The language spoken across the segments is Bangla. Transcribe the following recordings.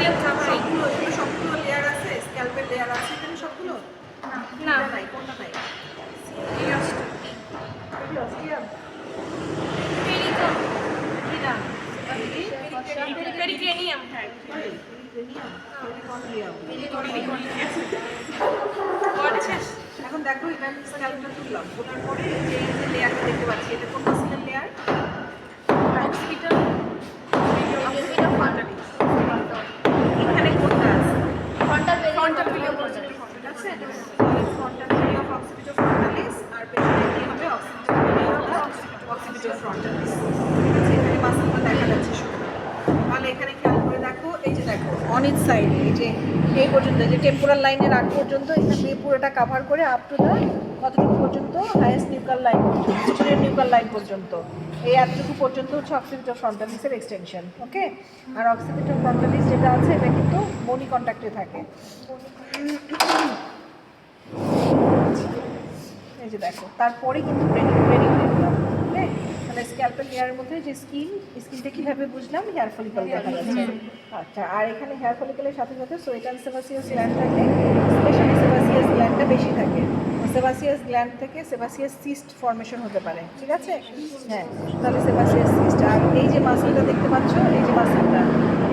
সবগুলো এগুলো সবগুলো লেয়ার আছে, স্ক্যাল্পের লেয়ার আছে এখানে সবগুলো? না নাই, কোনটা নাই? এই অস্ট্রেলিয়া এগুলো অস্ট্রিয়ান? পেরিকো কি নাম? পেরিক্রেনিয়াম হ্যাঁ এখন দেখো এটা স্ক্যাল্পটা তুললাম, তোলার পরে যে লেয়ারটা দেখতে পাচ্ছি এটা কোন মাসেলের লেয়ার? অক্সিপিটাল এখানে কোনটা আছে? ফ্রন্টাল ভিডিও ঠিক আছে, frontal video of occipitofrontalis আর পেছনে কি হবে? Occipital video of occipitofrontalis. ঠিক আছে, এখানে মাসেলটা দেখা যাচ্ছে শুধু। তাহলে এখানে খেয়াল করে দেখো, এই যে দেখো অন ইট সাইড, এই যে এই পর্যন্ত, যে টেম্পোরাল লাইনের আগ পর্যন্ত এখানে পুরোটা কভার করে আপ টু দ্য কতটুকু পর্যন্ত? Highest nuclear line, superior nuclear line পর্যন্ত, এই এতটুকু পর্যন্ত হচ্ছে অক্সিপিটাল ফ্রন্টালিসের এক্সটেনশন। ওকে, আর অক্সিপিটাল ফ্রন্টালিস যেটা আছে এটা কিন্তু বনি কন্ট্যাক্টে থাকে। এই যে দেখো, তারপরে কিন্তু ব্রেনিং দেখলাম। ওকে, তাহলে স্ক্যাল্পের লেয়ারের মধ্যে যে স্কিনটা কীভাবে বুঝলাম? হেয়ার ফলিকল দেখা যাচ্ছে। আচ্ছা, আর এখানে হেয়ার ফলিকলের সাথে সাথে সোয়েটান সেবাসিয়াস গ্ল্যান্ড থাকে, স্পেশালি সেবাসিয়াস গ্ল্যান্ডটা বেশি থাকে। সেবাসিয়াস গ্ল্যান্ড থেকে সেবাসিয়াস সিস্ট ফর্মেশন হতে পারে। ঠিক আছে, হ্যাঁ, তাহলে সেবাসিয়াস সিস্ট। আর এই যে মাসেলটা দেখতে পাচ্ছ, এই যে মাসেলটা,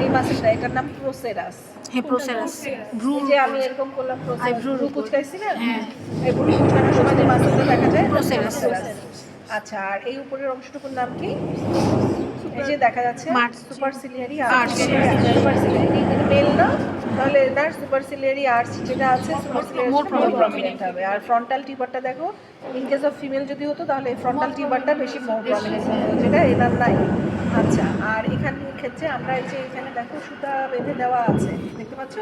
এই মাসেলটা এটার নাম প্রোসেরাস। হ্যাঁ প্রোসেরাস ব্রু যে আমি এরকম করলাম, ভ্রু কুচকাইছি না, এই ভ্রু কুচকানোর সময় যে মাসেলটা দেখা যায় প্রোসেরাস। আচ্ছা, আর এই উপরের অংশটুকুর নাম কি? এই যে দেখা যাচ্ছে সুপারসিলিয়ারি আর্চ। সুপারসিলিয়ারি মেল না, তাহলে এটার সুপারসিলিয়ারি আর্চ যেটা আছে More সুপারসিলিয়ারি প্রমিনেন্ট হবে। আর ফ্রন্টাল টিউবারটা দেখো, ইন কেস অফ ফিমেল যদি হতো তাহলে ফ্রন্টাল টিউবারটা বেশি মোর প্রমিনেন্ট হতো, যেটা এনার নাই। আচ্ছা, আর এখানে ক্ষেত্রে আমরা এই যে এখানে দেখো সুতা বেঁধে দেওয়া আছে, দেখতে পাচ্ছ?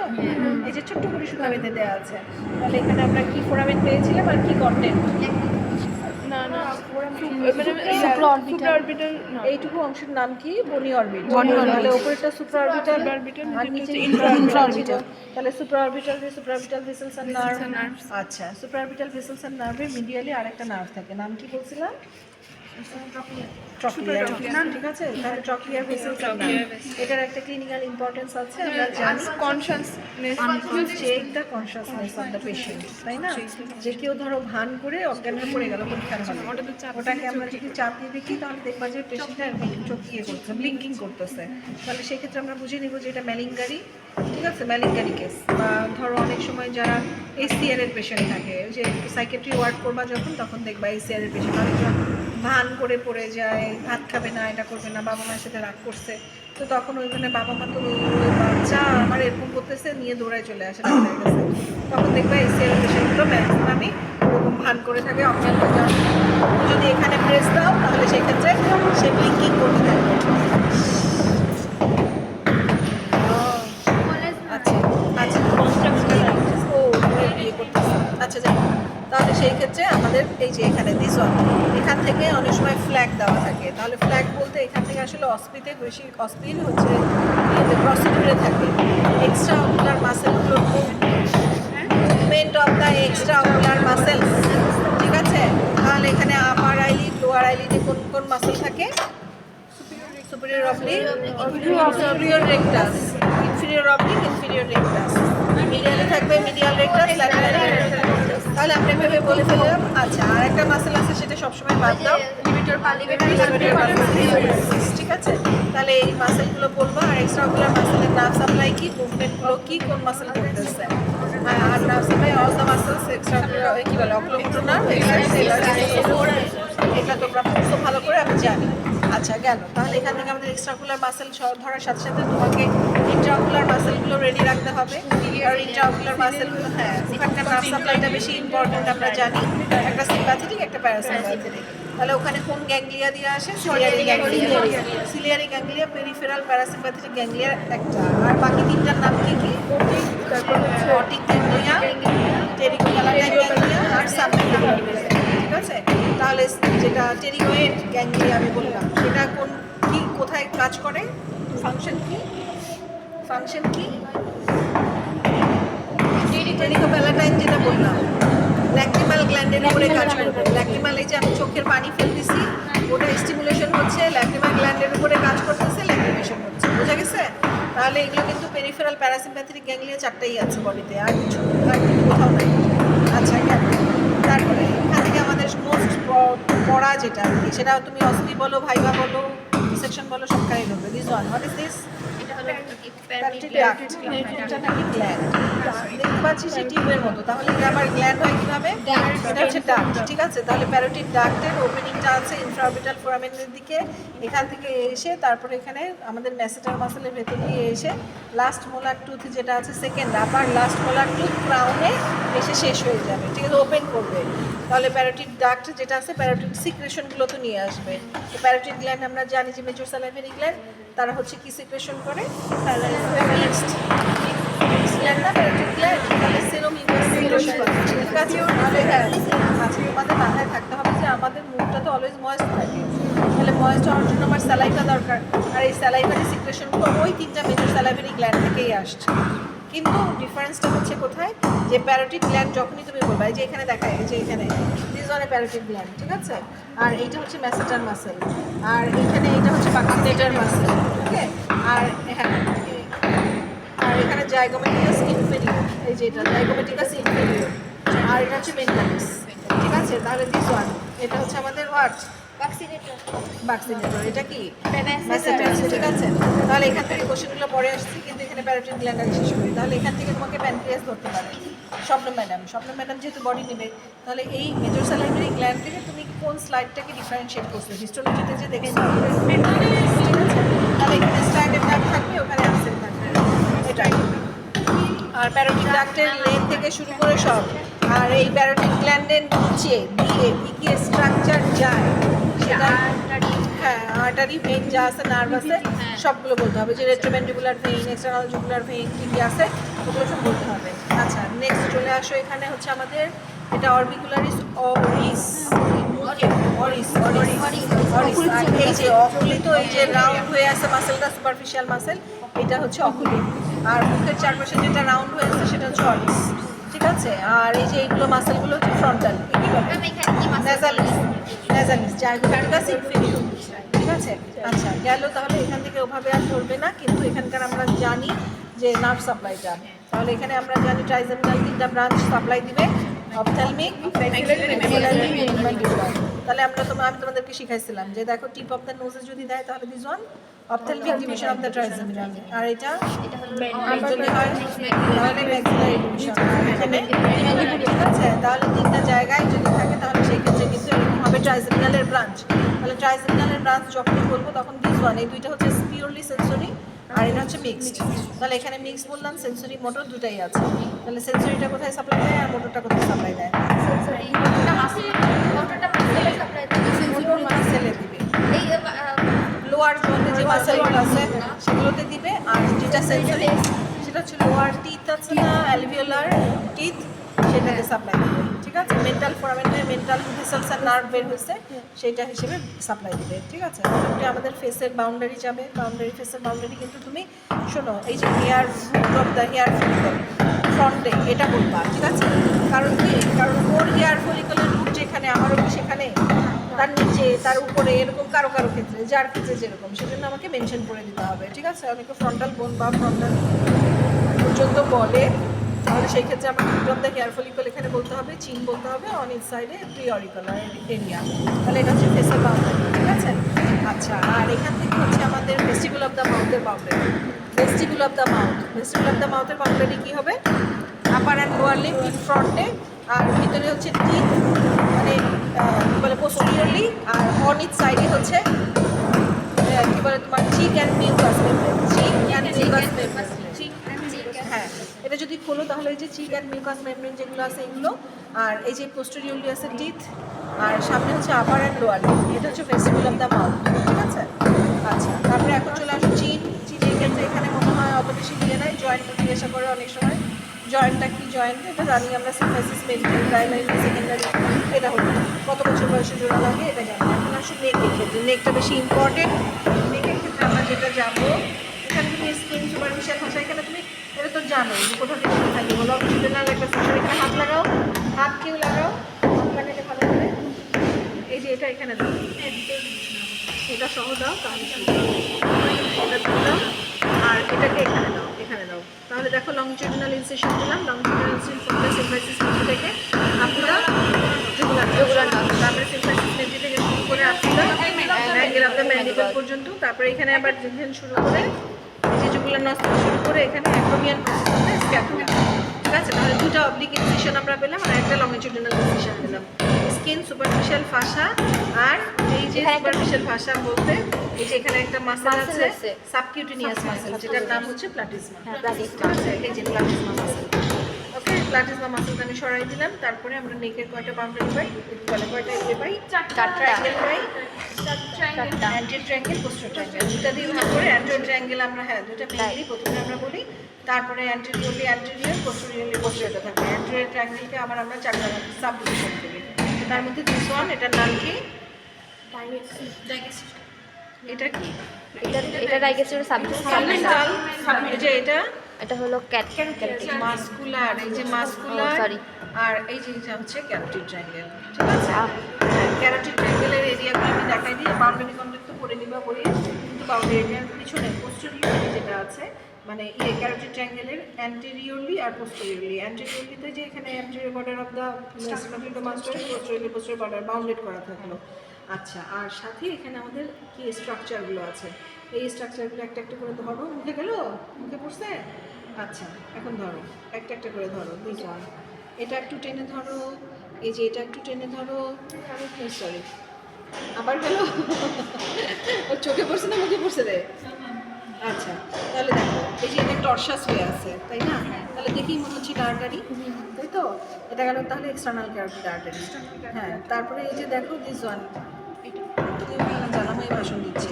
এই যে ছোট্ট করে সুতা বেঁধে দেওয়া আছে। তাহলে এখানে আমরা কি ফোরামেন পেয়েছিলাম আর কি কন্টেন্ট? না না সুপ্রাঅরবিটাল, এইটুকু অংশের নাম কি? বনি অরবিট। তাহলে উপরেরটা সুপ্রাঅরবিটাল আর নিচে ইন্ট্রাঅরবিটাল। তাহলে সুপ্রাঅরবিটাল ভেসেলস এন্ড নার্ভ। আচ্ছা, সুপ্রাঅরবিটাল ভেসেলস এন্ড নার্ভের মিডিয়ালি আরেকটা নার্ভ থাকে, নাম কি বলছিলাম? ট্রক্লিয়ার। ঠিক আছে, তাহলে ট্রক্লিয়ার ভেসেলস এন্ড নার্ভ, এটার একটা ক্লিনিক্যাল ইম্পর্টেন্স আছে। আমরা জানি consciousness check the consciousness of the patient, তাই না? যে কেউ ধরো ভান করে অজ্ঞান হয়ে পড়ে গেল পরীক্ষার হলে, ওটাকে আমরা যদি চাপ দিয়ে দেখি তাহলে দেখবা যে পেশেন্টটা চোখ ইয়ে করছে, ব্লিঙ্কিং করতেছে। তাহলে সেক্ষেত্রে আমরা বুঝে নিব যে এটা ম্যালিঙ্গারি। ঠিক আছে, ম্যালিঙ্গারি কেস। বা ধরো অনেক সময় যারা এসিআর এর পেশেন্ট থাকে, যে সাইকেট্রি ওয়ার্ড করবা যখন, তখন দেখবা এসিআর এর পেশেন্ট অনেকজন ভান করে পড়ে যায়, ভাত খাবে না, এটা করবে না, বাবা মায়ের সাথে রাগ করছে, তো তখন ওইখানে বাবা মা তো বাচ্চা আমার এরকম করতেছে নিয়ে দৌড়ায় চলে আসে ডাক্তারের কাছে। তখন দেখবা এসিআর পেশেন্টগুলো ম্যাক্সিমামই ওরকম ভান করে থাকে, অজ্ঞান হয়ে যায়। যদি এখানে প্রেস দাও তাহলে সেই ক্ষেত্রে সে ব্লিঙ্কিং করতে থাকবে। আচ্ছা আচ্ছা, ও ইয়ে করতেছে। আচ্ছা, যাই হোক, তাহলে সেই ক্ষেত্রে আমাদের এই যে এখানে দিস ওয়ান, এখান থেকে অনেক সময় ফ্ল্যাগ দেওয়া থাকে। তাহলে ফ্ল্যাগ বলতে এখান থেকে আসলে অস্পিতে বেশি, অস্পিন হচ্ছে প্রসিডিউরে থাকে এক্সট্রা অকুলার মাসেলগুলোর movement of the extra ocular muscles. ঠিক আছে, তাহলে এখানে আপার আইলিড, লোয়ার আইলিডে কোন কোন মাসেল থাকে? Superior oblique, superior rectus, inferior oblique, inferior rectus. মিডিয়ালে থাকবে medial rectus, laterally lateral rectus. তাহলে আমরা এভাবে বলে ফেললাম। আচ্ছা, আর একটা মাসেল আছে সেটা সবসময় বাদ দাও, ঠিক আছে? তাহলে এই মাসেলগুলো বলবো, আর এক্সট্রা অকুলার মাসেলের নার্ভ সাপ্লাই কি, মুভমেন্টগুলো কি, কোন মাসেল করতেছে। আর nerve supply all the muscles extra কি বলে অকুলোমোটর নার্ভ, এটা তোমরা খুব ভালো করে আমি জানি। আচ্ছা, গেল। তাহলে এখান থেকে আমাদের এক্সট্রাকুলার মাসেল ধরার সাথে সাথে তোমাকে ইন্ট্রাকুলার মাসেলগুলো রেডি রাখতে হবে। আর ইন্ট্রাকুলার মাসেলগুলো, হ্যাঁ, ওখানকার নার্ভ সাপ্লাইটা বেশি ইম্পর্টেন্ট আমরা জানি, একটা সিম্প্যাথেটিক একটা প্যারাসিম্প্যাথেটিক। তাহলে ওখানে কোন গ্যাংলিয়া দিয়ে আসে? Ciliary ganglia. Ciliary ganglia, peripheral parasympathetic গ্যাংলিয়ার একটা। আর বাকি তিনটার নাম কি কি? অটিক গ্যাংলিয়া, টেরিকোপ্যালাটাইন গ্যাংলিয়া আর সাবমেন্টাল গ্যাংলিয়া। ঠিক আছে, তাহলে যেটা টেরিকয়েড গ্যাংলিয়া আমি বললাম, সেটা কোন কি কোথায় কাজ করে, ফাংশন কি? ফাংশন কি? টেরিকোপ্যালাটাইন যেটা বললাম ল্যাক্রিমাল গ্ল্যান্ডের উপরে কাজ করবে। ল্যাক্রিমাল, এই যে আমি চোখের পানি ফেলতেছি, ওটা স্টিমুলেশন হচ্ছে, ল্যাক্রিমাল গ্ল্যান্ডের উপরে কাজ করতেছে, ল্যাক্রিমেশন হচ্ছে। বোঝা গেছে? তাহলে তাহলে এগুলো কিন্তু পেরিফেরাল প্যারাসিম্প্যাথেটিক গ্যাংলিয়া চারটাই আছে বডিতে, আর কিছু আর কোথাও নাই। আচ্ছা গেল। তারপরে এখান থেকে আমাদের মোস্ট পড়া যেটা আর কি, সেটা তুমি অস্মি বলো, ভাইবা বলো, সেকশন বলো, সবখানে ঢুকবে। This one, what is this? Parotid duct. এটা নাকি গ্ল্যান্ড, দেখতে পাচ্ছি সে টিউবের মতো, তাহলে এটা আবার গ্ল্যান্ড হয় কিভাবে? এটা হচ্ছে ডাক্ট, ঠিক আছে। তাহলে প্যারোটিড ডাক্টের ওপেনিংটা আছে ইনফ্রাঅরবিটাল ফোরামেনের দিকে, এখান থেকে এসে তারপরে এখানে আমাদের ম্যাসেটার মাসেলের ভেতর দিয়ে এসে লাস্ট মোলার টুথ যেটা আছে সেকেন্ড আপার লাস্ট মোলার টুথ ক্রাউনে এসে শেষ হয়ে যাবে, ঠিক আছে, ওপেন করবে। তাহলে প্যারোটিড ডাক্ট যেটা আছে প্যারোটিড সিক্রেশনগুলো তো নিয়ে আসবে। তো প্যারোটিড গ্ল্যান্ড আমরা জানি যে মেজর স্যালাইভারি গ্ল্যান্ড, তারা হচ্ছে কি সিক্রেশন করে? মিক্সড গ্ল্যান্ড না প্যারোটিড গ্ল্যান্ড, তাহলে সেরোমিউকাস সিক্রেশন, ঠিক আছে। তাহলে হ্যাঁ, আজকে আমাদের মাথায় থাকতে হবে যে আমাদের মুখটা তো অলওয়েজ ময়েস্ট থাকে, তাহলে ময়েস্ট হওয়ার জন্য আমার স্যালাইভা দরকার, আর এই স্যালাইভারি সিক্রেশনগুলো ওই তিনটা মেজর স্যালাইভারি গ্ল্যান্ড থেকেই আসছে। কিন্তু ডিফারেন্সটা হচ্ছে কোথায়, যে প্যারোটিড গ্ল্যান্ড যখনই তুমি বলবা, এই যে এখানে দেখায়, এই যে এখানে this one A parotid gland, ঠিক আছে, আর এইটা হচ্ছে ম্যাসেটার মাসেল, আর এখানে এইটা হচ্ছে বাক্সিলেটার মাসেল, ওকে, আর হ্যাঁ, আর এখানে জাইগোমেটিকাস ইনফেরিয়র, এই যে এটা জাইগোমেটিকাস ইনফেরিয়র, আর এটা হচ্ছে মেন্টালিস, ঠিক আছে। তাহলে দিস ওয়ান, এটা হচ্ছে আমাদের হোয়াট? বাক্সিলেটর। এটা কি? ম্যাসেটার, ঠিক আছে। তাহলে এখান থেকে কোশ্চেনগুলো পরে আসছে, কিন্তু এখানে প্যারোটিড গ্ল্যান্ড আগে শেষ করি। তাহলে এখান থেকে তোমাকে প্যানক্রিয়াস ধরতে পারে স্বপ্ন ম্যাডাম যেহেতু বডি নেবে, তাহলে এই মেজর স্যালাইভারি গ্ল্যান্ড থেকে তুমি কোন স্লাইডটাকে ডিফারেন্সিয়েট করছো হিস্টোলজিতে যে দেখেছো, ঠিক আছে। তাহলে এখানে স্ট্যান্ডার্ড নাম থাকবে, ওখানে অ্যাবসেন্ট থাকবে, এটাই। আর প্যারোটিড ডাক্টের লেন থেকে শুরু করে সব, আর এই প্যারোটিড গ্ল্যান্ডের নিচে দিয়ে কী কী স্ট্রাকচার যায় সেটা, হ্যাঁ, আর্টারি ভেইন যা আছে, নার্ভ আছে, সবগুলো বলতে হবে, যে রেট্রোভেন্ট্রিকুলার ভেইন, এক্সটার্নাল জুগুলার ভেইন কী কী আছে ওগুলো সব বলতে হবে। আচ্ছা নেক্সট চলে আসো, এখানে হচ্ছে আমাদের এটা অরবিকুলারিস অরিস, অরিস অরিস অরিস, আর এই যে অকুলিত, এই যে রাউন্ড হয়ে আছে মাসেলটা সুপারফিশিয়াল মাসেল, এটা হচ্ছে অকুলিত, আর মুখের চারপাশে যেটা রাউন্ড হয়ে আছে সেটা হচ্ছে অরিস, ঠিক আছে। আর এই যে এইগুলো মাসেলগুলো হচ্ছে ফ্রন্টাল, কি বলে? নেজালিস, নেজালিস, জাইগোমেটিকাস ইনফেরিয়র, ঠিক আছে। আচ্ছা গেল। তাহলে এখান থেকে ওভাবে আর ধরবে না, কিন্তু এখানকার আমরা জানি যে নার্ভ সাপ্লাইটা, তাহলে এখানে আমরা জানি ট্রাইজেমিনাল তিনটা ব্রাঞ্চ সাপ্লাই দিবে, অপথ্যালমিক, ম্যান্ডিবুলার। তাহলে আমি তোমাদেরকে শিখাইছিলাম যে দেখো টিপ অফ দ্য নোজে যদি দেয় তাহলে this one ophthalmic division of the trigeminal, আর এটা যদি হয় তাহলে ম্যাক্সিলারি ডিভিশন, এখানে, ঠিক আছে। তাহলে তিনটা জায়গায় যদি থাকে তাহলে সেই ক্ষেত্রে কিন্তু এরকম হবে ট্রাইজেমিনালের ব্রাঞ্চ। তাহলে ট্রাইজেমিনালের ব্রাঞ্চ যখনই বলবো তখন দিস ওয়ান, এই দুইটা হচ্ছে পিওরলি সেন্সরি, আর এটা হচ্ছে মিক্সড। তাহলে এখানে মিক্স বললাম, সেন্সরি মোটর দুটাই আছে। তাহলে সেন্সরিটা কোথায় সাপ্লাই দেয় আর মোটরটা কোথায় সাপ্লাই দেয়? মাসেলে দিবে, লোয়ার জোনে যে মাসেলগুলো আছে সেগুলোতে দিবে, আর যেটা সেন্সরি সেটা হচ্ছে লোয়ার টিথ আছে না, অ্যালভিওলার টিথ, সেটাকে সাপ্লাই দেবে, ঠিক আছে। মেন্টাল ফোরামেন্টের মেন্টাল ভেসেলস আর নার্ভ বের হয়েছে সেইটা হিসেবে সাপ্লাই দিবে, ঠিক আছে। এটা আমাদের ফেসের বাউন্ডারি যাবে, বাউন্ডারি ফেসের বাউন্ডারি কিন্তু তুমি শোনো, এই যে hair root of the hair follicle ফ্রন্টে এটা বলবা, ঠিক আছে। কারণ কি? কারণ ওর হেয়ার ফলিকলের রুট যেখানে আমারও সেখানে, তার নিচে, তার উপরে, এরকম কারো কারো ক্ষেত্রে, যার ক্ষেত্রে যেরকম, সেজন্য আমাকে মেনশন করে দিতে হবে, ঠিক আছে। অনেকে ফ্রন্টাল বোন বা ফ্রন্টাল পর্যন্ত বলে, তাহলে সেই ক্ষেত্রে আমার root of the hair follicle এখানে বলতে হবে, চিন বলতে হবে, অন ইট সাইডে প্রিঅরিকুলার এরিয়া, তাহলে এটা হচ্ছে ফেসের বাউন্ডারি, ঠিক আছে। আচ্ছা, আর এখান থেকে হচ্ছে আমাদের ভেস্টিবুল অফ দ্য মাউথের বাউন্ডারি, ভেস্টিবুল অফ দ্য মাউথের বাউন্ডারি কী হবে? Upper and lower lip in ফ্রন্টে, আর ভিতরে হচ্ছে টিথ, মানে কী বলে পোস্টেরিয়রলি, আর অন ইট সাইডে হচ্ছে কী বলে তোমার cheek and mucous membrane, cheek and mucous membrane, হ্যাঁ, এটা যদি খোলো তাহলে এই যে চিক অ্যান্ড মিউকাস মেমব্রেন যেগুলো আছে এগুলো, আর এই যে পোস্টেরিয়রলি আছে টিথ, আর সামনে হচ্ছে আপার অ্যান্ড লোয়ার লিপ, এটা হচ্ছে ভেস্টিবুল অফ দ্য মাউথ, ঠিক আছে। আচ্ছা, তারপরে এখন চলে আসো চিনের ক্ষেত্রে, এখানে মনে হয় অত বেশি দিয়ে নেয়, জয়েন্ট জিজ্ঞাসা করে অনেক সময়, জয়েন্টটা কি জয়েন্ট, এটা জানি আমরা, সিম্পাইসিস, মেডিকেল, প্রাইমারি, সেকেন্ডারি, এটা হলো কত বছর বয়সে জোড়া লাগে এটা জানি। এখন আসলে নেকের ক্ষেত্রে, নেকটা বেশি ইম্পর্টেন্ট। নেকের ক্ষেত্রে আমরা যেটা যাবো, এখানে তুমি স্কিন সুপারফিশিয়াল ভাষা, এখানে তুমি এটা তো জানো যে কোথাও থেকে থাকে, বলো লংজিটুডিনাল একটা সেকশন, এখানে হাত লাগাও, হাত কেউ লাগাও, হাত লাগালে ভালো করে, এই যে এটা এখানে দাও, এটা সহ দাও, তাহলে এটা দিলাম, আর আর এটাকে এখানে দাও, এখানে দাও। তাহলে দেখো লংজিটিউডিনাল ইনসিশন দিলাম, লংজিটিউডিনাল ইনসিশন করতে সিম্পাইসিস নিচে থেকে আপুরা জুগুলার তারপরে সিম্পাইসিস নিচে থেকে শুরু করে আপুরা অ্যাঙ্গেল অফ দ্য ম্যান্ডিবল পর্যন্ত, তারপরে এখানে আবার যেখানে শুরু করে এই যে জুগুলার নস থেকে শুরু করে এখানে অ্যাক্রোমিয়ান প্রসেস হবে স্ক্যাপুলা। ঠিক আছে, তাহলে দুটো অবলিক ইনসিশন আমরা পেলাম আর একটা লংজিটিউডিনাল ইনসিশন পেলাম। স্কিন, সুপারফিশিয়াল ফাসা, আর এই যে সুপারফিশিয়াল ফাসা বলতে এই যে এখানে একটা মাসেল আছে সাবকিউটেনিয়াস মাসেল, যেটার নাম হচ্ছে প্লাটিসমা। এই যে প্লাটিসমা মাসেল। ওকে, প্লাটিসমা মাসেলটা আমি সরাই দিলাম। তারপরে আমরা নেকের কয়টা বাউন্ডারি পাই, বলে কয়টা ইয়ে পাই, চারটা ট্রায়াঙ্গেল পাই, অ্যান্টিরিয়র ট্রায়াঙ্গেল, পোস্টেরিয়র ট্রায়াঙ্গেল। দুটো দিয়ে ভাগ করে অ্যান্টিরিয়র ট্রায়াঙ্গেল আমরা দুটো মেইনলি প্রথমে আমরা বলি, তারপরে অ্যান্টিরিয়রলি অ্যান্টিরিয়র, পোস্টেরিয়রলি পোস্টেরিয়রটা থাকবে। অ্যান্টিরিয়র ট্রায়াঙ্গেলকে আবার আমরা চারটা সাব ডিভিশন করি। তার মধ্যে দিস ওয়ান, এটার নাম কি? এটা কি? এটা ডাইগেস্টিভ সাবমেন্টাল, যে এটা হলো মাসকুলার, এই যে মাসকুলার, সরি, আর এই যে এটা হচ্ছে ক্যারোটিড ট্রায়াঙ্গেল। ঠিক আছে, ক্যারোটিড ট্রায়াঙ্গেলের এরিয়াগুলো আমি দেখাই দিই। বাউন্ডারি কন্ট্যাক্ট তো করে নিবা বই, কিন্তু বাউন্ডারি এরিয়ার পিছনে পোস্টেরিয়রলি যেটা আছে, মানে ক্যারোটিড ট্রায়াঙ্গেলের অ্যান্টেরিয়রলি আর পোস্টেরিয়রলি। অ্যান্টেরিয়রলিতে যে এখানে anterior border of the sternocleidomastoid, posteriorly posterior border bounded করা থাকলো। আচ্ছা, আর সাথে এখানে আমাদের কি স্ট্রাকচারগুলো আছে, এই স্ট্রাকচারগুলো একটা একটা করে ধরো। মুখে গেল? মুখে পড়ছে? আচ্ছা, এখন ধরো, একটা একটা করে ধরো। দুইটা, এটা একটু টেনে ধরো, এই যে এটা একটু টেনে ধরো। সরি, আবার গেল? ওর চোখে পড়ছে না মুখে পড়ছে রে? আচ্ছা, তাহলে দেখো এই যে এটা টর্সাস হয়ে আছে, তাই না? তাহলে দেখেই মনে হচ্ছে আর্টারি, তাই তো? এটা গেল তাহলে এক্সটার্নাল ক্যারোটিড আর্টারি। হ্যাঁ, তারপরে এই যে দেখো দিস ওয়ান, জ্বালাময় ভাষণ দিচ্ছে।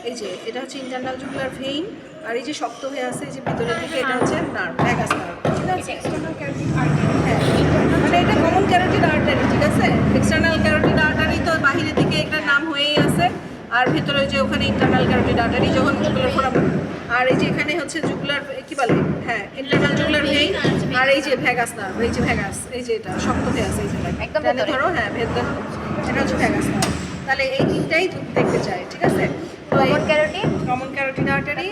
এই যে এটা হচ্ছে ইন্টারনাল জুগুলার ভেইন, আর এই যে শক্ত হয়ে আছে এই যে ভিতরের দিকে, এটা হচ্ছে নার্ভ, ভ্যাগাস নার্ভ। ঠিক আছে, এক্সটার্নাল ক্যারোটিড আর্টারি। হ্যাঁ, মানে এটা কমন ক্যারোটিড আর্টারি। ঠিক আছে, এক্সটার্নাল ক্যারোটিড আর্টারি তো বাহিরের দিকে একটা নাম হয়েই আছে, আর ভেতরে যে ওখানে ইন্টারনাল ক্যারোটিড আর্টারি যখন জুগুলার ফোরামেন, আর এই যে এখানে হচ্ছে জুগুলার কি বলে, হ্যাঁ ইন্টারনাল জুগুলার ভেইন, আর এই যে ভ্যাগাস নার্ভ, এই যে ভ্যাগাস, এই যে এটা শক্ত হয়ে আছে, এই যে একদম ধরো, হ্যাঁ ভেতরে এটা হচ্ছে ভ্যাগাস নার্ভ। তাহলে এই তিনটাই দেখতে চাই। ঠিক আছে, common carotid artery,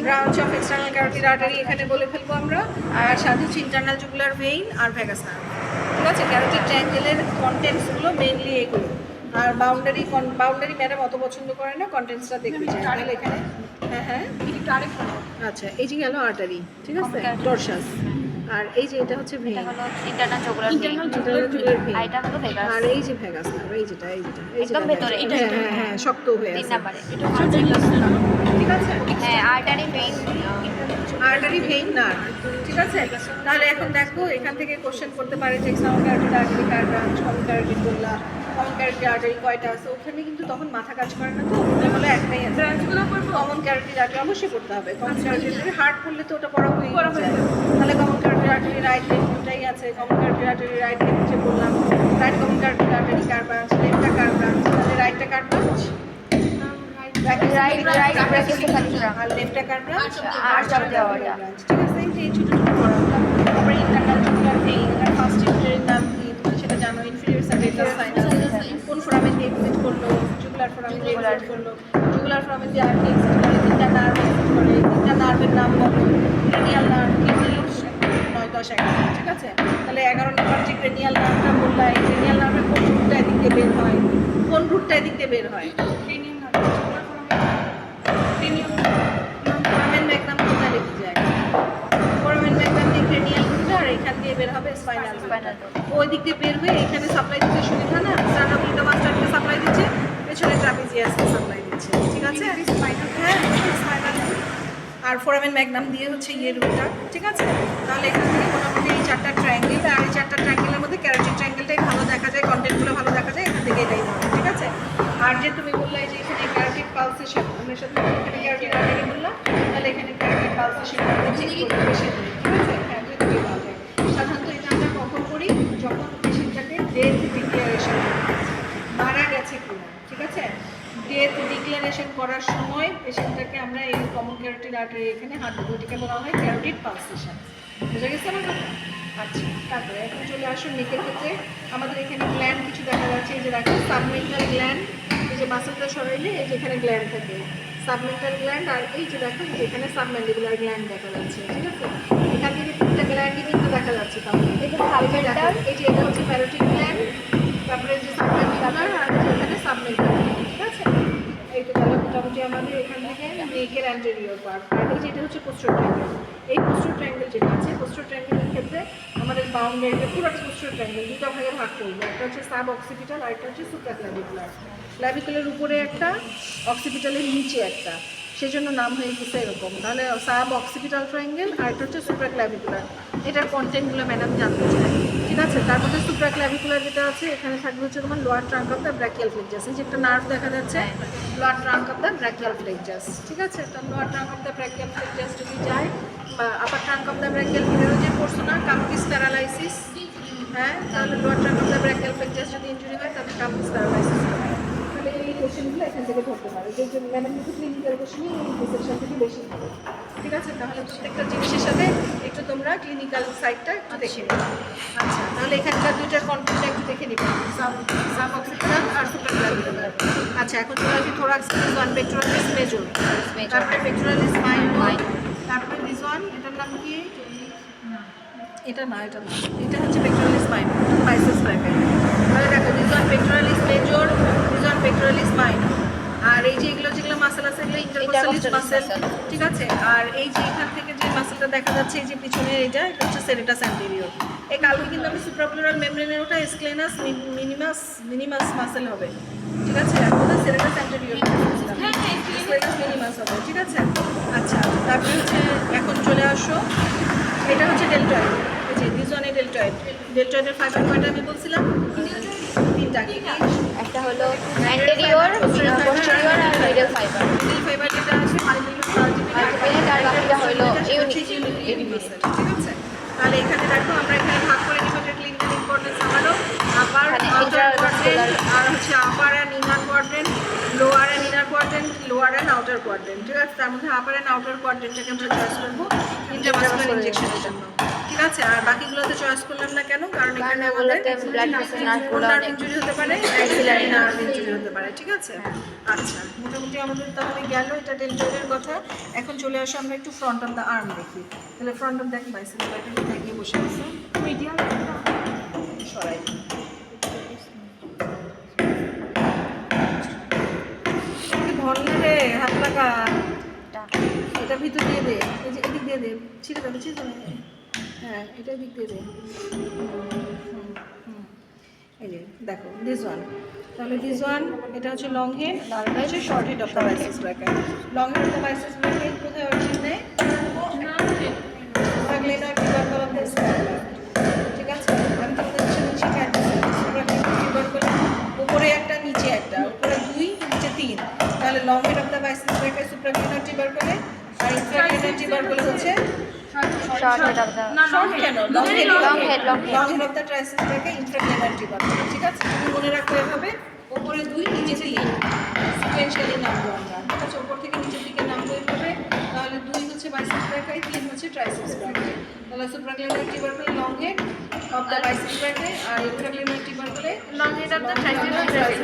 branch of external carotid artery এখানে বলে ফেলবো আমরা, আর সাথে হচ্ছে ইন্টারনাল জুগুলার ভেইন আর ভ্যাগাস নার্ভ। ঠিক আছে, ক্যারোটিড ট্রায়াঙ্গেলের কন্টেন্টসগুলো মেইনলি এগুলো। আর বাউন্ডারি ম্যাডাম অত পছন্দ করে না, কন্টেন্টসটা দেখতে চাই। তাহলে এখানে হ্যাঁ আচ্ছা, এই যে গেল আর্টারি। ঠিক আছে, টর্সাস, আর এই যে এটা হচ্ছে ভেইন, ইন্টারনাল জুগুলার ভেইন, আর এটা হলো ভেগাস, আর এই যে ভ্যাগাস নার্ভ, এই যেটা একদম ভেতরে, এটা হ্যাঁ শক্ত হয়ে তিন আছে। নাম্বারে। ঠিক আছে, হ্যাঁ, artery vein, artery vein nerve. ঠিক আছে, তাহলে এখন দেখো এখান থেকে কোশ্চেন করতে পারে যে এক্সটার্নাল ক্যারোটিড আর্টারি কার ব্রাঞ্চ, কমন ক্যারোটিড বললা, কমন ক্যারোটিড আর্টারি কয়টা আছে, ওখানে কিন্তু তখন মাথা কাজ করে না, তো ওটা হলো একটাই আছে। কমন ক্যারোটিড আর্টারি অবশ্যই পড়তে হবে। কমন ক্যারোটিড আর্টারি হার্ট পড়লে তো ওটা পড়া হয়ে যায়। তাহলে common carotid artery right left দুটাই আছে। Common carotid artery right left যে বললাম, রাইট কমন ক্যারোটিড আর্টারি কার ব্রাঞ্চ, লেফটটা কার ব্রাঞ্চ, তাহলে রাইটটা কার ব্রাঞ্চ, রাইট ব্র্যাকেটে খালি আর লেফটটা কার ব্রাঞ্চ, আর চাপ দেওয়াটা। ঠিক আছে, এই ছোট ছোট পড়া হলো। তারপরে ইন্টারনাল জুগুলার ভেইন, আর ফার্স্ট ইউনিটের নাম কি তুমি সেটা জানো, ইনফিরিয়র সাবক্লিটাস সাইনাস। কোন ফোরামেন দিয়ে এক্সিট করলো, জুগুলার ফোরামেন দিয়ে এক্সিট করলো, জুগুলার ফোরামেন দিয়ে আর কি এক্সিট করে, তিনটা নার্ভ এক্সিট করে, তিনটা নার্ভের নাম বলো, ক্রেনিয়াল নার্ভ, কিডনি, 9, 10, 11। ঠিক আছে, তাহলে 11 নম্বর যে ক্রেনিয়াল নার্ভটা বললা, এই ক্রেনিয়াল নার্ভের কোন রুটটা এদিক দিয়ে বের হয়, কোন রুটটা এদিক দিয়ে বের হয়, ফোরামেন ম্যাগনাম কোথায় লেগে যায়, ফোরামেন ম্যাগনাম দিয়ে ক্রেনিয়াল রুটটা, আর এখান দিয়ে বের হবে স্পাইনাল স্পাইনাল। ওই দিক দিয়ে বের হয়ে এখানে সাপ্লাই দিতে সুবিধা না, স্টার্নোক্লিটোমাস্টারকে সাপ্লাই দিচ্ছে, পেছনে ট্রাপিজিয়াসকে সাপ্লাই দিচ্ছে। ঠিক আছে, হ্যাঁ স্পাইনাল, আর ফোরামেন ম্যাগনাম দিয়ে হচ্ছে রুটটা। ঠিক আছে, তাহলে এখান থেকে মোটামুটি এই চারটা ট্রায়াঙ্গেল, আর এই চারটা ট্রায়াঙ্গেলের মধ্যে ক্যারোটিড ট্রায়াঙ্গেলটাই ভালো দেখা যায়, কন্টেন্টগুলো ভালো দেখা যায়, এখান থেকে এটাই ধরো। ঠিক আছে, আর যে তুমি বললে যে এখানে ক্যারোটিড পালসেশন, আমরা সাথে এখানে ক্যারোটিড আর্টারি বললাম, তাহলে এখানে ক্যারোটিড পালসেশন চেক করতে বেশি। ঠিক আছে, হ্যাঁ দুই পাওয়া যায়। সাধারণত এটা আমরা কখন করি, যখন পেশেন্টটাকে ডেথ ডিক্লারেশন মারা গেছে কিনা। ঠিক আছে, ডেথ ডিক্লারেশন করার সময় পেশেন্টটাকে আমরা এই কমন ক্যারোটিড আর্টারি এখানে হাত দেবো, এটাকে বলা হয় ক্যারোটিড পালসেশন। বুঝা গেছে আমার কথা? আচ্ছা, তারপরে এখন চলে আসুন নেকের ক্ষেত্রে। আমাদের এখানে গ্ল্যান্ড কিছু দেখা যাচ্ছে, এই যে দেখো সাবমেন্টাল গ্ল্যান্ড, এই যে মাসেলটা সরাইলে এই যে এখানে গ্ল্যান্ড থাকে, সাবমেন্টাল গ্ল্যান্ড, আর এই যে দেখো যেখানে সাবম্যান্ডিবুলার গ্ল্যান্ড দেখা যাচ্ছে, ঠিক আছে? এখান থেকে তিনটা গ্ল্যান্ডই কিন্তু দেখা যাচ্ছে। তাহলে এই যে এটা হচ্ছে প্যারোটিড গ্ল্যান্ড, তারপরে যে সাবম্যান্ডিবুলার, আর এখানে সাবমেন্টাল, ঠিক আছে? এই তো তাহলে মোটামুটি আমাদের এখান থেকে নেকের অ্যান্টেরিয়র পার্ট। আর এই যে এটা হচ্ছে পোস্টার ট্রায়াঙ্গেল। এই পোস্টার ট্রায়াঙ্গেল যেটা আছে, পোস্টার ট্রায়াঙ্গেলের ক্ষেত্রে আমাদের বাউন্ডারিটা পুরো পোস্টার ট্রায়াঙ্গেল দুটো ভাগে ভাগ করবো। একটা হচ্ছে সাব অক্সিপিটাল আর একটা হচ্ছে সুপ্রাক্লাভিকুলার। ক্লাভিকুলের উপরে একটা, অক্সিপিটালের নিচে একটা, সেজন্য নাম হয়ে গেছে এরকম। তাহলে সাব অক্সিপিটাল ট্রায়াঙ্গেল আর একটা হচ্ছে সুপ্রাক্লাভিকুলার। এটার কন্টেন্টগুলো ম্যাডাম জানতে চাই, ঠিক আছে? তার মধ্যে সুপ্রাক্লাভিকুলার যেটা আছে এখানে থাকবে হচ্ছে তোমার lower trunk of the brachial plexus. এই যে একটা নার্ভ দেখা যাচ্ছে, lower trunk of the brachial plexus, ঠিক আছে? তো lower trunk of the brachial plexus যদি যায় বা upper trunk of the brachial plexus যে পড়ছো না কাম্পিস প্যারালাইসিস, হ্যাঁ, তাহলে lower trunk of the brachial plexus যদি ইনজুরি হয় তাহলে কাম্পিস প্যারালাইসিস হয়। তাহলে এই কোশ্চেনগুলো এখান থেকে ধরতে পারে, যে ম্যাডাম কিন্তু ক্লিনিক্যাল কোশ্চেনই এই সেকশন থেকে বেশি হবে, ঠিক আছে? তাহলে প্রত্যেকটা জিনিসের সাথে একটু তোমরা ক্লিনিক্যাল সাইডটা একটু দেখে নেবে। আচ্ছা, তাহলে এখানকার দুইটার কনফিউশন একটু দেখে নেবে, সাব অক্সিপিটাল আর সুপ্রাক্লাভিকুলার। আচ্ছা, এখন চলে আসি থোরাক্স ওয়ান, পেক্টোরালিস মেজর, তারপরে পেক্টোরালিস মাইনর, তারপরে দিস ওয়ান, এটার নাম কি? এটা না, এটা না, এটা হচ্ছে পেক্টোরালিস মাইনর, বাইসেপস ব্র্যাকেট। তাহলে দেখো this one pectoralis major, this one pectoralis minor. আর এই যে এগুলো যেগুলো মাসেল আছে এগুলো ইন্টারকোস্টালিস মাসেল, ঠিক আছে? আর এই যে এখান থেকে যে মাসেলটা দেখা যাচ্ছে এই যে পিছনে এটা হচ্ছে সেরেটাস অ্যান্টেরিয়র। এই কালকে কিন্তু আমি সুপ্রাপ্লুরাল মেমব্রেনের ওটা স্ক্লেনাস মিনিমাস মাসেল হবে, ঠিক আছে? আর ওটা সেরেটাস অ্যান্টেরিয়র স্ক্লেনাস মিনিমাস হবে, ঠিক আছে? আচ্ছা, তারপরে হচ্ছে এখন চলে আসো, এটা হচ্ছে ডেল্টয়েড। এই যে দিস ওয়ান এ ডেল্টয়েড। ডেল্টয়েডের ফাইবার কয়টা আমি বলছিলাম? তিনটা। কি একটা হলো অ্যান্টেরিয়র, পোস্টেরিয়র আর মিডল ফাইবার। মিডল ফাইবার যেটা আছে মাল্টিপিলিয়ার, আর বাকিটা হলো ইউনিট। ঠিক আছে? তাহলে এখানে দেখো আমরা এখানে ভাগ করে নিব যে ক্লিনিক্যাল ইম্পর্টেন্স আমারও আপার আউটার কোয়াড্রেন্ট আর হচ্ছে upper and inner quadrant, lower and inner quadrant, lower and outer quadrant, ঠিক আছে? তার মধ্যে আপার অ্যান্ড আউটার কোয়াড্রেন্টটাকে আমরা চয়েস করবো ইন্ট্রাভাস্কুলার ইনজেকশনের জন্য, ঠিক আছে? আর বাকিগুলোতে চয়েস করলাম না কেন? কারণ এখানে আমাদের ব্লাড ভেসেল নার্ভ ইনজুরি হতে পারে, অ্যাক্সিলারি নার্ভ ইনজুরি হতে পারে, ঠিক আছে? আচ্ছা, মোটামুটি আমাদের তাহলে গেল এটা ডেল্টয়েডের কথা। এখন চলে আসো আমরা একটু ফ্রন্ট অফ দ্য আর্ম দেখি। তাহলে ফ্রন্ট অফ দ্য বাইসেপস এটা গিয়ে বসে আছে মিডিয়াল সরাই ধরলে রে হাত লাগা, এটা ভিতর দিয়ে দে, এই যে এদিক দিয়ে দে, ছিঁড়ে যাবে, ছিঁড়ে যাবে, হ্যাঁ এটা দিক দিয়ে দে। এই যে দেখো দিস ওয়ান, তাহলে দিস ওয়ান এটা হচ্ছে লং হেড আর এটা হচ্ছে short head of the biceps bracket. Long head of the biceps bracket কোথায় অরিজিন নেয়? গ্লেনয়েড টিউবারকুল অফ দ্য স্পাইনাল, ঠিক আছে? আমি তোমাদের নিচে টিউবারকুল উপরে একটা নিচে একটা, উপরে দুই নিচে তিন, তাহলে long head of the biceps brachii supraglenoid tubercle, আর ইনফ্রাগ্লেনয়েড টিউবারকুলে হচ্ছে short head of the short কেন long head long head of the triceps brachii infraglenoid tubercle, ঠিক আছে? তুমি মনে রাখো এভাবে, উপরে দুই নিচে তিন সিকোয়েন্সিয়ালি নামবো আমরা, ঠিক আছে? উপর থেকে নিচের দিকে নামবো এভাবে। তাহলে দুই হচ্ছে বাইসেপস ব্র্যাকেট, তিন হচ্ছে ট্রাইসেপস ব্র্যাকেট। তাহলে supraglenoid tubercle long head of the biceps brachii আর infraglenoid tubercle long head of the triceps brachii,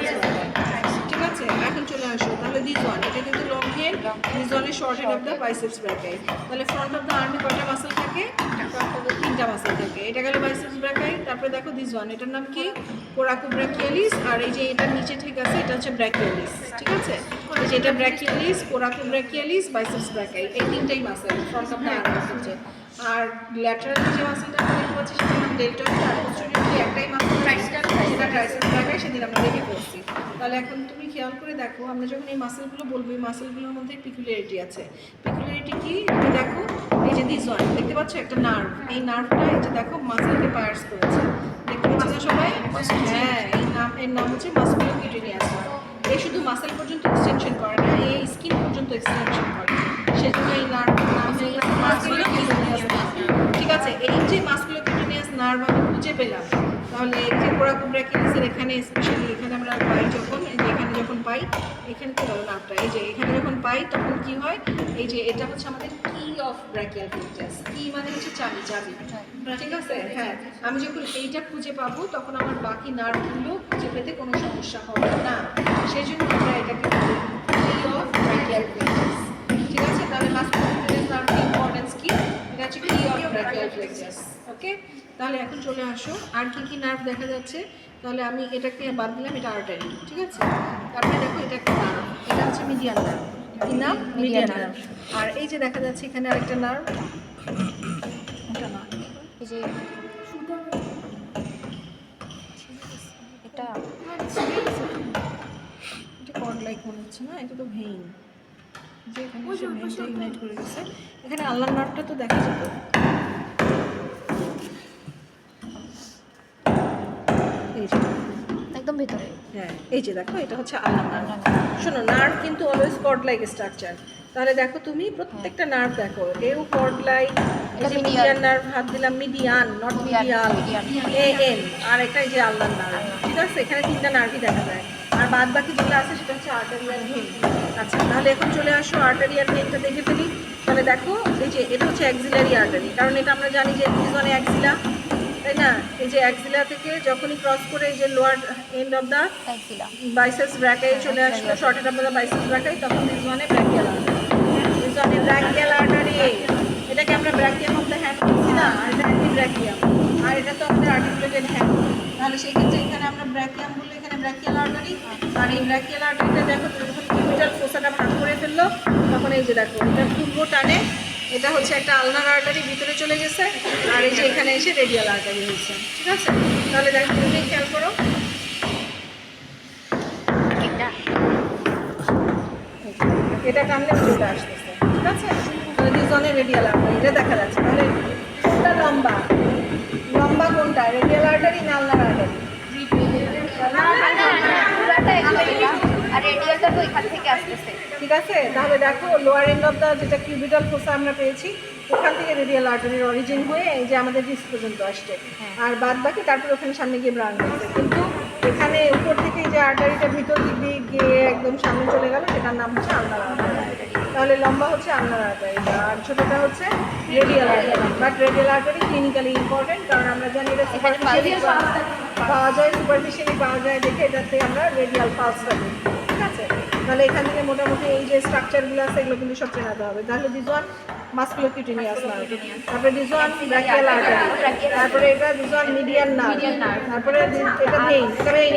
ঠিক আছে? এখন চলে আসো, তাহলে দিস ওয়ান এটা কিন্তু long head, this one is short head of the biceps brachii. তাহলে ফ্রন্ট অফ দ্য আর্মে কয়টা মাসল থাকে? তিনটা মাসল থাকে। এটা গেল বাইসেপস ব্র্যাকেট। তারপরে দেখো দিস ওয়ান, এটার নাম কি? কোরাকোব্র্যাকিয়ালিস, আর এই যে এটা নিচে ঠিক আছে এটা হচ্ছে ব্র্যাকিয়ালিস, ঠিক আছে? এই যে এটা ব্র্যাকিয়ালিস, কোরাকোব্র্যাকিয়ালিস, বাইসেপস ব্র্যাকেট, এই তিনটাই মাসল ফ্রন্ট অফ দ্য আর্মে হচ্ছে। আর ল্যাটারাল যে মাসলটা আমরা দেখতে পাচ্ছি সেটা নাম ডেল্টয়েড, আর পোস্টেরিয়রলি একটাই মাসল সেটা ট্রাইসেপস ব্র্যাকেট, সেদিন আমরা দেখে পড়ছি। তাহলে এখন তুমি খেয়াল করে দেখো, আমরা যখন এই মাসেলগুলো বলবো এই মাসেলগুলোর মধ্যে পিকুলারিটি আছে। পিকুলারিটি কি? তুমি দেখো এই যে দিস ওয়ান দেখতে পাচ্ছ একটা নার্ভ, এই নার্ভটা এই যে দেখো মাসেলকে পায়ার্স করেছে, দেখতে পাচ্ছ না সবাই? হ্যাঁ, এর নাম হচ্ছে মাসকুলোকিউটেনিয়াস নার্ভ। এই শুধু মাসেল পর্যন্ত এক্সটেনশন করে না, এই স্কিন পর্যন্ত এক্সটেনশন করে, সেজন্য এই নার্ভ নাম হয়ে গেছে মাসকুলোকিউটেনিয়াস নার্ভ, ঠিক আছে? এই যে মাসকুলোকিউটেনিয়াস নার্ভ আমি খুঁজে পেলাম, তাহলে এই যে কোরাকোব্র্যাকিয়ালিসের এখানে স্পেশালি এখানে আমরা পাই যখন, এই যে এখানে যখন পাই, এখানে কি হলো নার্ভটা, এই যে এখানে যখন পাই তখন কি হয়? এই যে এটা হচ্ছে আমাদের কি অফ ব্র্যাকিয়াল ফ্লেক্সাস, কি মানে হচ্ছে চাবি, চাবি, ঠিক আছে? হ্যাঁ, আমি যখন এইটা খুঁজে পাবো তখন আমার বাকি নার্ভগুলো খুঁজে পেতে কোনো সমস্যা হবে না, সেই জন্য আমরা এটাকে কি অফ ব্র্যাকিয়াল ফ্লেক্সাস। ফ্লেক্সাস। ওকে, তাহলে এখন চলে আসো আর কি কি নার্ভ দেখা যাচ্ছে। তাহলে আমি এটাকে বাদ দিলাম, এটা আর্টারি, ঠিক আছে। তারপরে দেখো এটা একটা নার্ভ, এটা হচ্ছে মিডিয়ান নার্ভ। কি নাম? Median nerve. আর এই যে দেখা যাচ্ছে এখানে আরেকটা নার্ভ, এটা না, এই যে এটা এটা কর্ড লাইক মনে হচ্ছে না, এটা তো ভেইন, যে এখানে এসে ভেইনটা ইউনাইট করে গেছে। এখানে আল্লাহ নার্ভটা তো দেখা যেত, এই যে একদম ভিতরে। হ্যাঁ এই যে দেখো এটা হচ্ছে আল্লাহ নার্ভ। শোনো, নার্ভ কিন্তু অলওয়েজ কর্ড লাইক স্ট্রাকচার। তাহলে দেখো তুমি প্রত্যেকটা নার্ভ দেখো, এও কর্ড লাইক, এই যে মিডিয়ান নার্ভ হাত দিলাম, মিডিয়ান নট মিডিয়াল, এএন, আর এটা এই যে আল্লাহ নার্ভ, ঠিক আছে। এখানে তিনটা নার্ভই দেখা যায়, আর বাদ বাকি যেগুলো আছে সেটা হচ্ছে আর্টারিয়াল ভেইন। আচ্ছা, তাহলে এখন চলে আসো আর্টারিয়াল ভেইনটা দেখে ফেলি। তাহলে দেখো এই যে এটা হচ্ছে অ্যাক্সিলারি আর্টারি, কারণ এটা আমরা জানি যে পিছনে অ্যাক্সিলা, তাই না। এই যে অ্যাক্সিলা থেকে যখনই ক্রস করে এই যে lower end of the biceps brachii চলে আসলো, short end of the biceps brachii, তখন দিস ওয়ানে ব্র্যাকিয়াল আর্টারি, দিস ওয়ানে ব্র্যাকিয়াল আর্টারি। এটাকে আমরা ব্র্যাকিয়াম অফ দ্য হ্যান্ড বলছি না, আর এটা অ্যান্টি ব্র্যাকিয়াম, আর এটা তো আমাদের আর্টিকুলেটেড হ্যান্ড। তাহলে সেই ক্ষেত্রে এখানে আমরা ব্র্যাকিয়াম বললে এখানে ব্র্যাকিয়াল আর্টারি। আর এই ব্র্যাকিয়াল আর্টারিটা দেখো যখন কিউবিটাল ফোসাটা ভাগ করে ফেললো, তখন এই যে দেখো এটা পূর্ব টানে, এটা হচ্ছে একটা আলনার আর্টারি ভিতরে চলে গেছে, আর এই যে এখানে এসে রেডিয়াল আর্টারি হয়েছে, ঠিক আছে। তাহলে দেখো তুমি খেয়াল করো, এটা টানলে চলে আসতেছে, ঠিক আছে। তাহলে দুজনে রেডিয়াল আর্টারি এটা দেখা যাচ্ছে। তাহলে কোনটা লম্বা, লম্বা কোনটা, রেডিয়াল আর্টারি না আলনার আর্টারি? আর রেডিয়ালটা তো এখান থেকে আসতেছে। ঠিক আছে, তাহলে দেখো লোয়ার এন্ড অফ দ্য যেটা কিউবিটাল ফোসা আমরা পেয়েছি, ওখান থেকে রেডিয়াল আর্টারির অরিজিন হয়ে এই যে আমাদের ডিস্ক পর্যন্ত আসছে, আর বাদ বাকি তারপর ওখানে সামনে গিয়ে ব্রাঞ্চ হচ্ছে। কিন্তু এখানে উপর থেকে যে আর্টারিটা ভিতর দিক দিয়ে গিয়ে একদম সামনে চলে গেল, সেটার নাম হচ্ছে আলনার আর্টারি। তাহলে লম্বা হচ্ছে আলনার আর্টারি, আর ছোটটা হচ্ছে radial artery. But radial artery clinically important, কারণ আমরা জানি এটা সুপারফিশিয়ালি পাওয়া যায়, সুপারফিশিয়ালি পাওয়া যায় দেখে এটাতে আমরা রেডিয়াল পালসটা দিই, ঠিক আছে। তাহলে এখান থেকে মোটামুটি এই যে স্ট্রাকচারগুলো আছে এগুলো কিন্তু সব চেনাতে হবে। তাহলে দিস ওয়ান মাসকুলোকিউটেনিয়াস নার্ভ, তারপরে দিস ওয়ান ব্র্যাকিয়াল আর্টারি, তারপরে এটা দিস ওয়ান মিডিয়ান নার্ভ, তারপরে এটা ভেইন, এটা ভেইন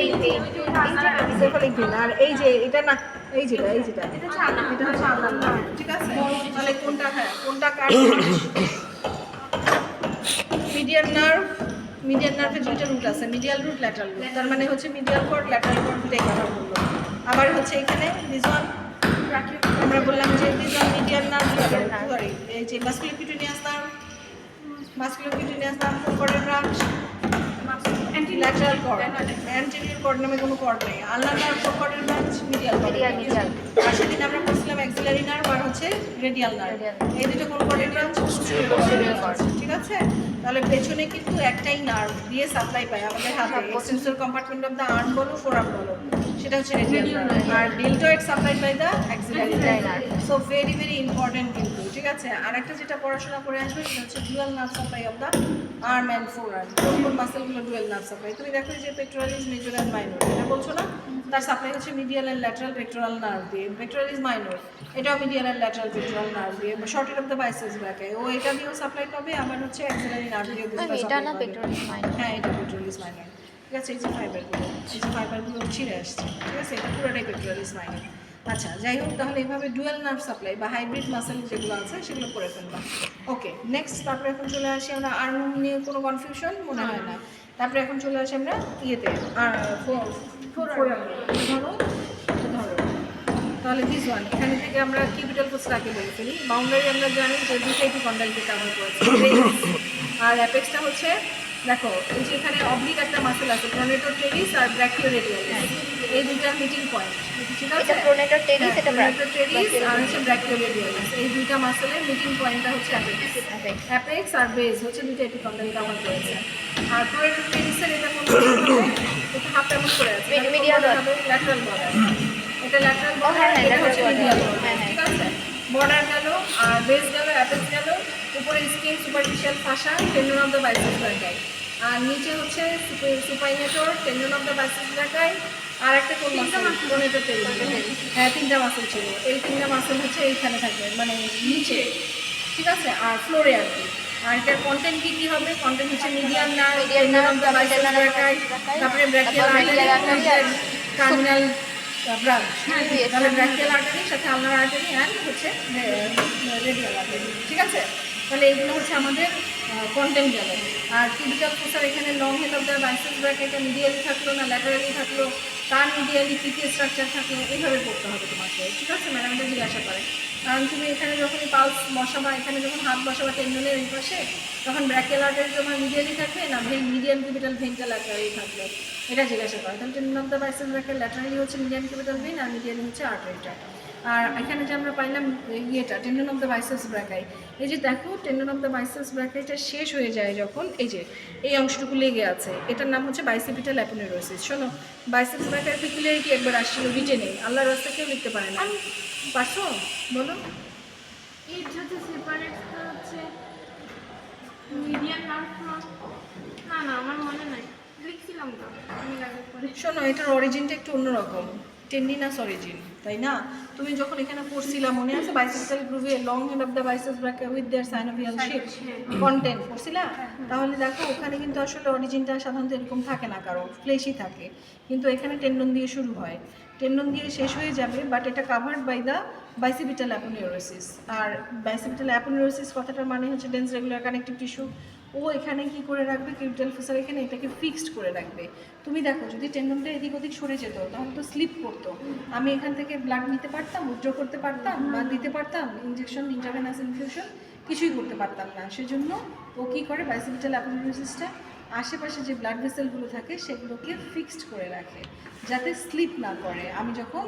এনসেফালিক ভেইন, আর এই যে এটা না, এই যেটা এটা হচ্ছে আলনার নার্ভ, ঠিক আছে। তাহলে কোনটা, হ্যাঁ কোনটা কার? মিডিয়ান নার্ভ, মিডিয়ান নার্ভের দুইটা রুট আছে, মিডিয়াল রুট, ল্যাটারাল রুট। তার মানে হচ্ছে মিডিয়াল কর্ড, ল্যাটারাল কর্ড দুটাই কভার করলো। আবার হচ্ছে এখানে দিস ওয়ান আমরা বললাম যে this one medial nerve, sorry এই যে মাসকুলোকিউটেনিয়াস নার্ভ, মাসকুলোকিউটেনিয়াস নার্ভ কোন কর্ডের branch? Lateral cord, anterior cord নামে কোনো কর্ড নেই। আলনার নার্ভ কোন কর্ডের ব্রাঞ্চ? Medial cord. আর সেদিন আমরা বলছিলাম অ্যাক্সিলারি নার্ভ আর হচ্ছে রেডিয়াল নার্ভ, এই দুটো কোন কর্ডের ব্রাঞ্চ? পোস্টেরিয়র কর্ড, ঠিক আছে। তাহলে পেছনে কিন্তু একটাই নার্ভ দিয়ে সাপ্লাই পায় আমাদের হাতে, extensor compartment of the arm বলো, ফোরআর্ম বলো, সেটা হচ্ছে রেডিয়াল নার্ভ। আর deltoid supply by the axillary nerve. So very very important কিন্তু, ঠিক আছে। আর একটা যেটা পড়াশোনা করে আসবে সেটা হচ্ছে dual nerve supply of the arm and forearm. কোন কোন মাসেলগুলো ডুয়াল নার্ভ সাপ্লাই? তুমি দেখো যে পেক্টোরালিস মেজর অ্যান্ড মাইনর, এটা বলছো না, তার সাপ্লাই হচ্ছে medial and lateral pectoral nerve দিয়ে। পেক্টোরালিস মাইনর এটাও medial and lateral pectoral nerve দিয়ে, short end of the biceps brachii ও এটা দিয়েও সাপ্লাই পাবে, আবার হচ্ছে অ্যাক্সিলারি নার্ভ দিয়ে এটা না পেক্টোরালিস মাইনর, হ্যাঁ এটা পেক্টোরালিস মাইনর, ঠিক আছে। এই যে ফাইবারগুলো, এই যে ফাইবারগুলো ছিঁড়ে আসছে, ঠিক আছে, এটা পুরোটাই পেক্টোরালিস মাইনর। আচ্ছা, যাই হোক, তাহলে এইভাবে ডুয়াল নার্ভ সাপ্লাই বা হাইব্রিড মাসেল যেগুলো আছে সেগুলো করে ফেলবা। ওকে, নেক্সট তারপরে এখন চলে আসি আমরা আর্ম নিয়ে, কোনো কনফিউশন মনে হয় না। তারপরে এখন চলে আসি আমরা ইয়েতে, আর ধরো তাহলে দিস ওয়ান, এখানে থেকে আমরা কিউবিটাল ফোসাটাকে বলে ফেলি। বাউন্ডারি আমরা জানি যে দুটো এপিকন্ডাইলকে কাভার করেছে, আর অ্যাপেক্সটা হচ্ছে দেখো এই যে এখানে অবলিক একটা মাসেল আছে, প্রোনেটর টেরিস আর ব্র্যাকিওরেডিয়ালিস, এই দুইটার মিটিং পয়েন্ট, ঠিক আছে। এটা প্রোনেটর টেরিস, এটা প্রোনেটর টেরিস আর হচ্ছে ব্র্যাকিওরেডিয়ালিস, এই দুইটা মাসেলের মিটিং পয়েন্টটা হচ্ছে অ্যাপেক্স। অ্যাপেক্স আর বেস হচ্ছে দুইটা এপিকন্ডাইল কাভার করেছে। আর প্রোনেটর টেরিসের এটা কোন এটা হাফ এমন করে আছে, মিডিয়াল হবে ল্যাটারাল বর্ডার, এটা ল্যাটারাল বর্ডার, এটা হচ্ছে মিডিয়াল বর্ডার, ঠিক আছে। বর্ডার গেল আর বেস গেল, অ্যাপেক্স গেল, উপরে skin, superficial fascia, tendon of the biceps brachii, আর নিচে হচ্ছে supinator, tendon of the biceps brachii, আর একটা কোন মাসেল? প্রোনেটর টেরিস। হ্যাঁ, তিনটা মাসেল ছিল, এই তিনটা মাসেল হচ্ছে এইখানে থাকবে, মানে নিচে, ঠিক আছে, আর ফ্লোরে আর কি। আর এটার কন্টেন্ট কি হবে? কন্টেন্ট হচ্ছে median nerve, Median nerve, biceps ব্রাকাই, তারপরে brachial brachial artery, artery terminal branch. Yes. তাহলে ব্র্যাকিয়াল আর্টারি সাথে আলনার আর্টারি অ্যান্ড হচ্ছে রেডিয়াল আর্টারি, ঠিক আছে? তাহলে এগুলো হচ্ছে আমাদের কন্টেন্ট গেল। আর টিবিক্যাল ফোসার এখানে long head of the biceps ব্র্যাকেটটা মিডিয়ালি থাকলো না ল্যাটারালি থাকলো, তার মিডিয়ালি কী কী স্ট্রাকচার থাকলো, এইভাবে করতে হবে তোমাকে, ঠিক আছে? ম্যাডাম এটা জিজ্ঞাসা করে, কারণ তুমি এখানে যখনই পালস বসাবা, এখানে যখন হাত বসাবা টেন্ডনের এই পাশে, তখন ব্র্যাকিয়াল আর্টারি তোমার মিডিয়ালি থাকবে না মিডিয়ান কিউবিটাল ভেইনটা ল্যাটারালি থাকবে, এটা জিজ্ঞাসা করে। তাহলে tendon of the biceps bracket laterally হচ্ছে মিডিয়ান কিউবিটাল ভেইন আর মিডিয়ালি হচ্ছে আর্টারিটা। আর এখানে যে আমরা পাইলাম ইয়েটা টেন্ডন অফ দ্য বাইসেপস ব্র্যাকাই, এই যে দেখো টেন্ডন অফ দ্য বাইসেপস ব্র্যাকাইটা শেষ হয়ে যায় যখন এই যে এই অংশটুকু লেগে আছে, এটার নাম হচ্ছে বাইসেপিটাল অ্যাপোনেউরোসিস। শোনো, বাইসেপস ব্র্যাকার পিকুলারিটি একবার আসছিল, রিটেনে আল্লাহর রাস্তা কেউ লিখতে পারে না, পারছো? বলো। এর সাথে সেপারেট হচ্ছে মিডিয়ান নার্ভ। না না আমার মনে নাই, লিখছিলাম তো আমি আগে পরে। শোনো, এটার অরিজিনটা একটু অন্যরকম, টেন্ডিনাস অরিজিন, তাই না? তুমি যখন এখানে পড়ছিলা মনে আছে বাইসেপ্টাল গ্রুভে long head of the biceps brachii with their synovial sheath content পড়ছিলা? তাহলে দেখো ওখানে কিন্তু আসলে অরিজিনটা সাধারণত এরকম থাকে না, কারো ফ্লেশই থাকে, কিন্তু এখানে টেন্ডন দিয়ে শুরু হয়, টেন্ডন দিয়ে শেষ হয়ে যাবে, বাট এটা কাভার্ড বাই দ্য বাইসেপিটাল অ্যাপোনেউরোসিস। আর বাইসেপিটাল অ্যাপোনেউরোসিস কথাটার মানে হচ্ছে ডেন্স রেগুলার কানেকটিভ টিস্যু। ও এখানে কি করে রাখবে? কিউবিটাল ফোসার এখানে এটাকে ফিক্সড করে রাখবে। তুমি দেখো যদি টেন্ডনটা এদিক ওদিক সরে যেত তাহলে তো স্লিপ করতো, আমি এখান থেকে ব্লাড নিতে পারতাম, উইথড্র করতে পারতাম বা দিতে পারতাম ইনজেকশন, ইন্টারভেনাস ইনফিউশন, কিছুই করতে পারতাম না। সেজন্য ও কী করে বাইসেপিটাল অ্যাপোনেউরোসিসটা আশেপাশে যে ব্লাড ভেসেলগুলো থাকে সেগুলোকে ফিক্সড করে রাখে যাতে স্লিপ না করে আমি যখন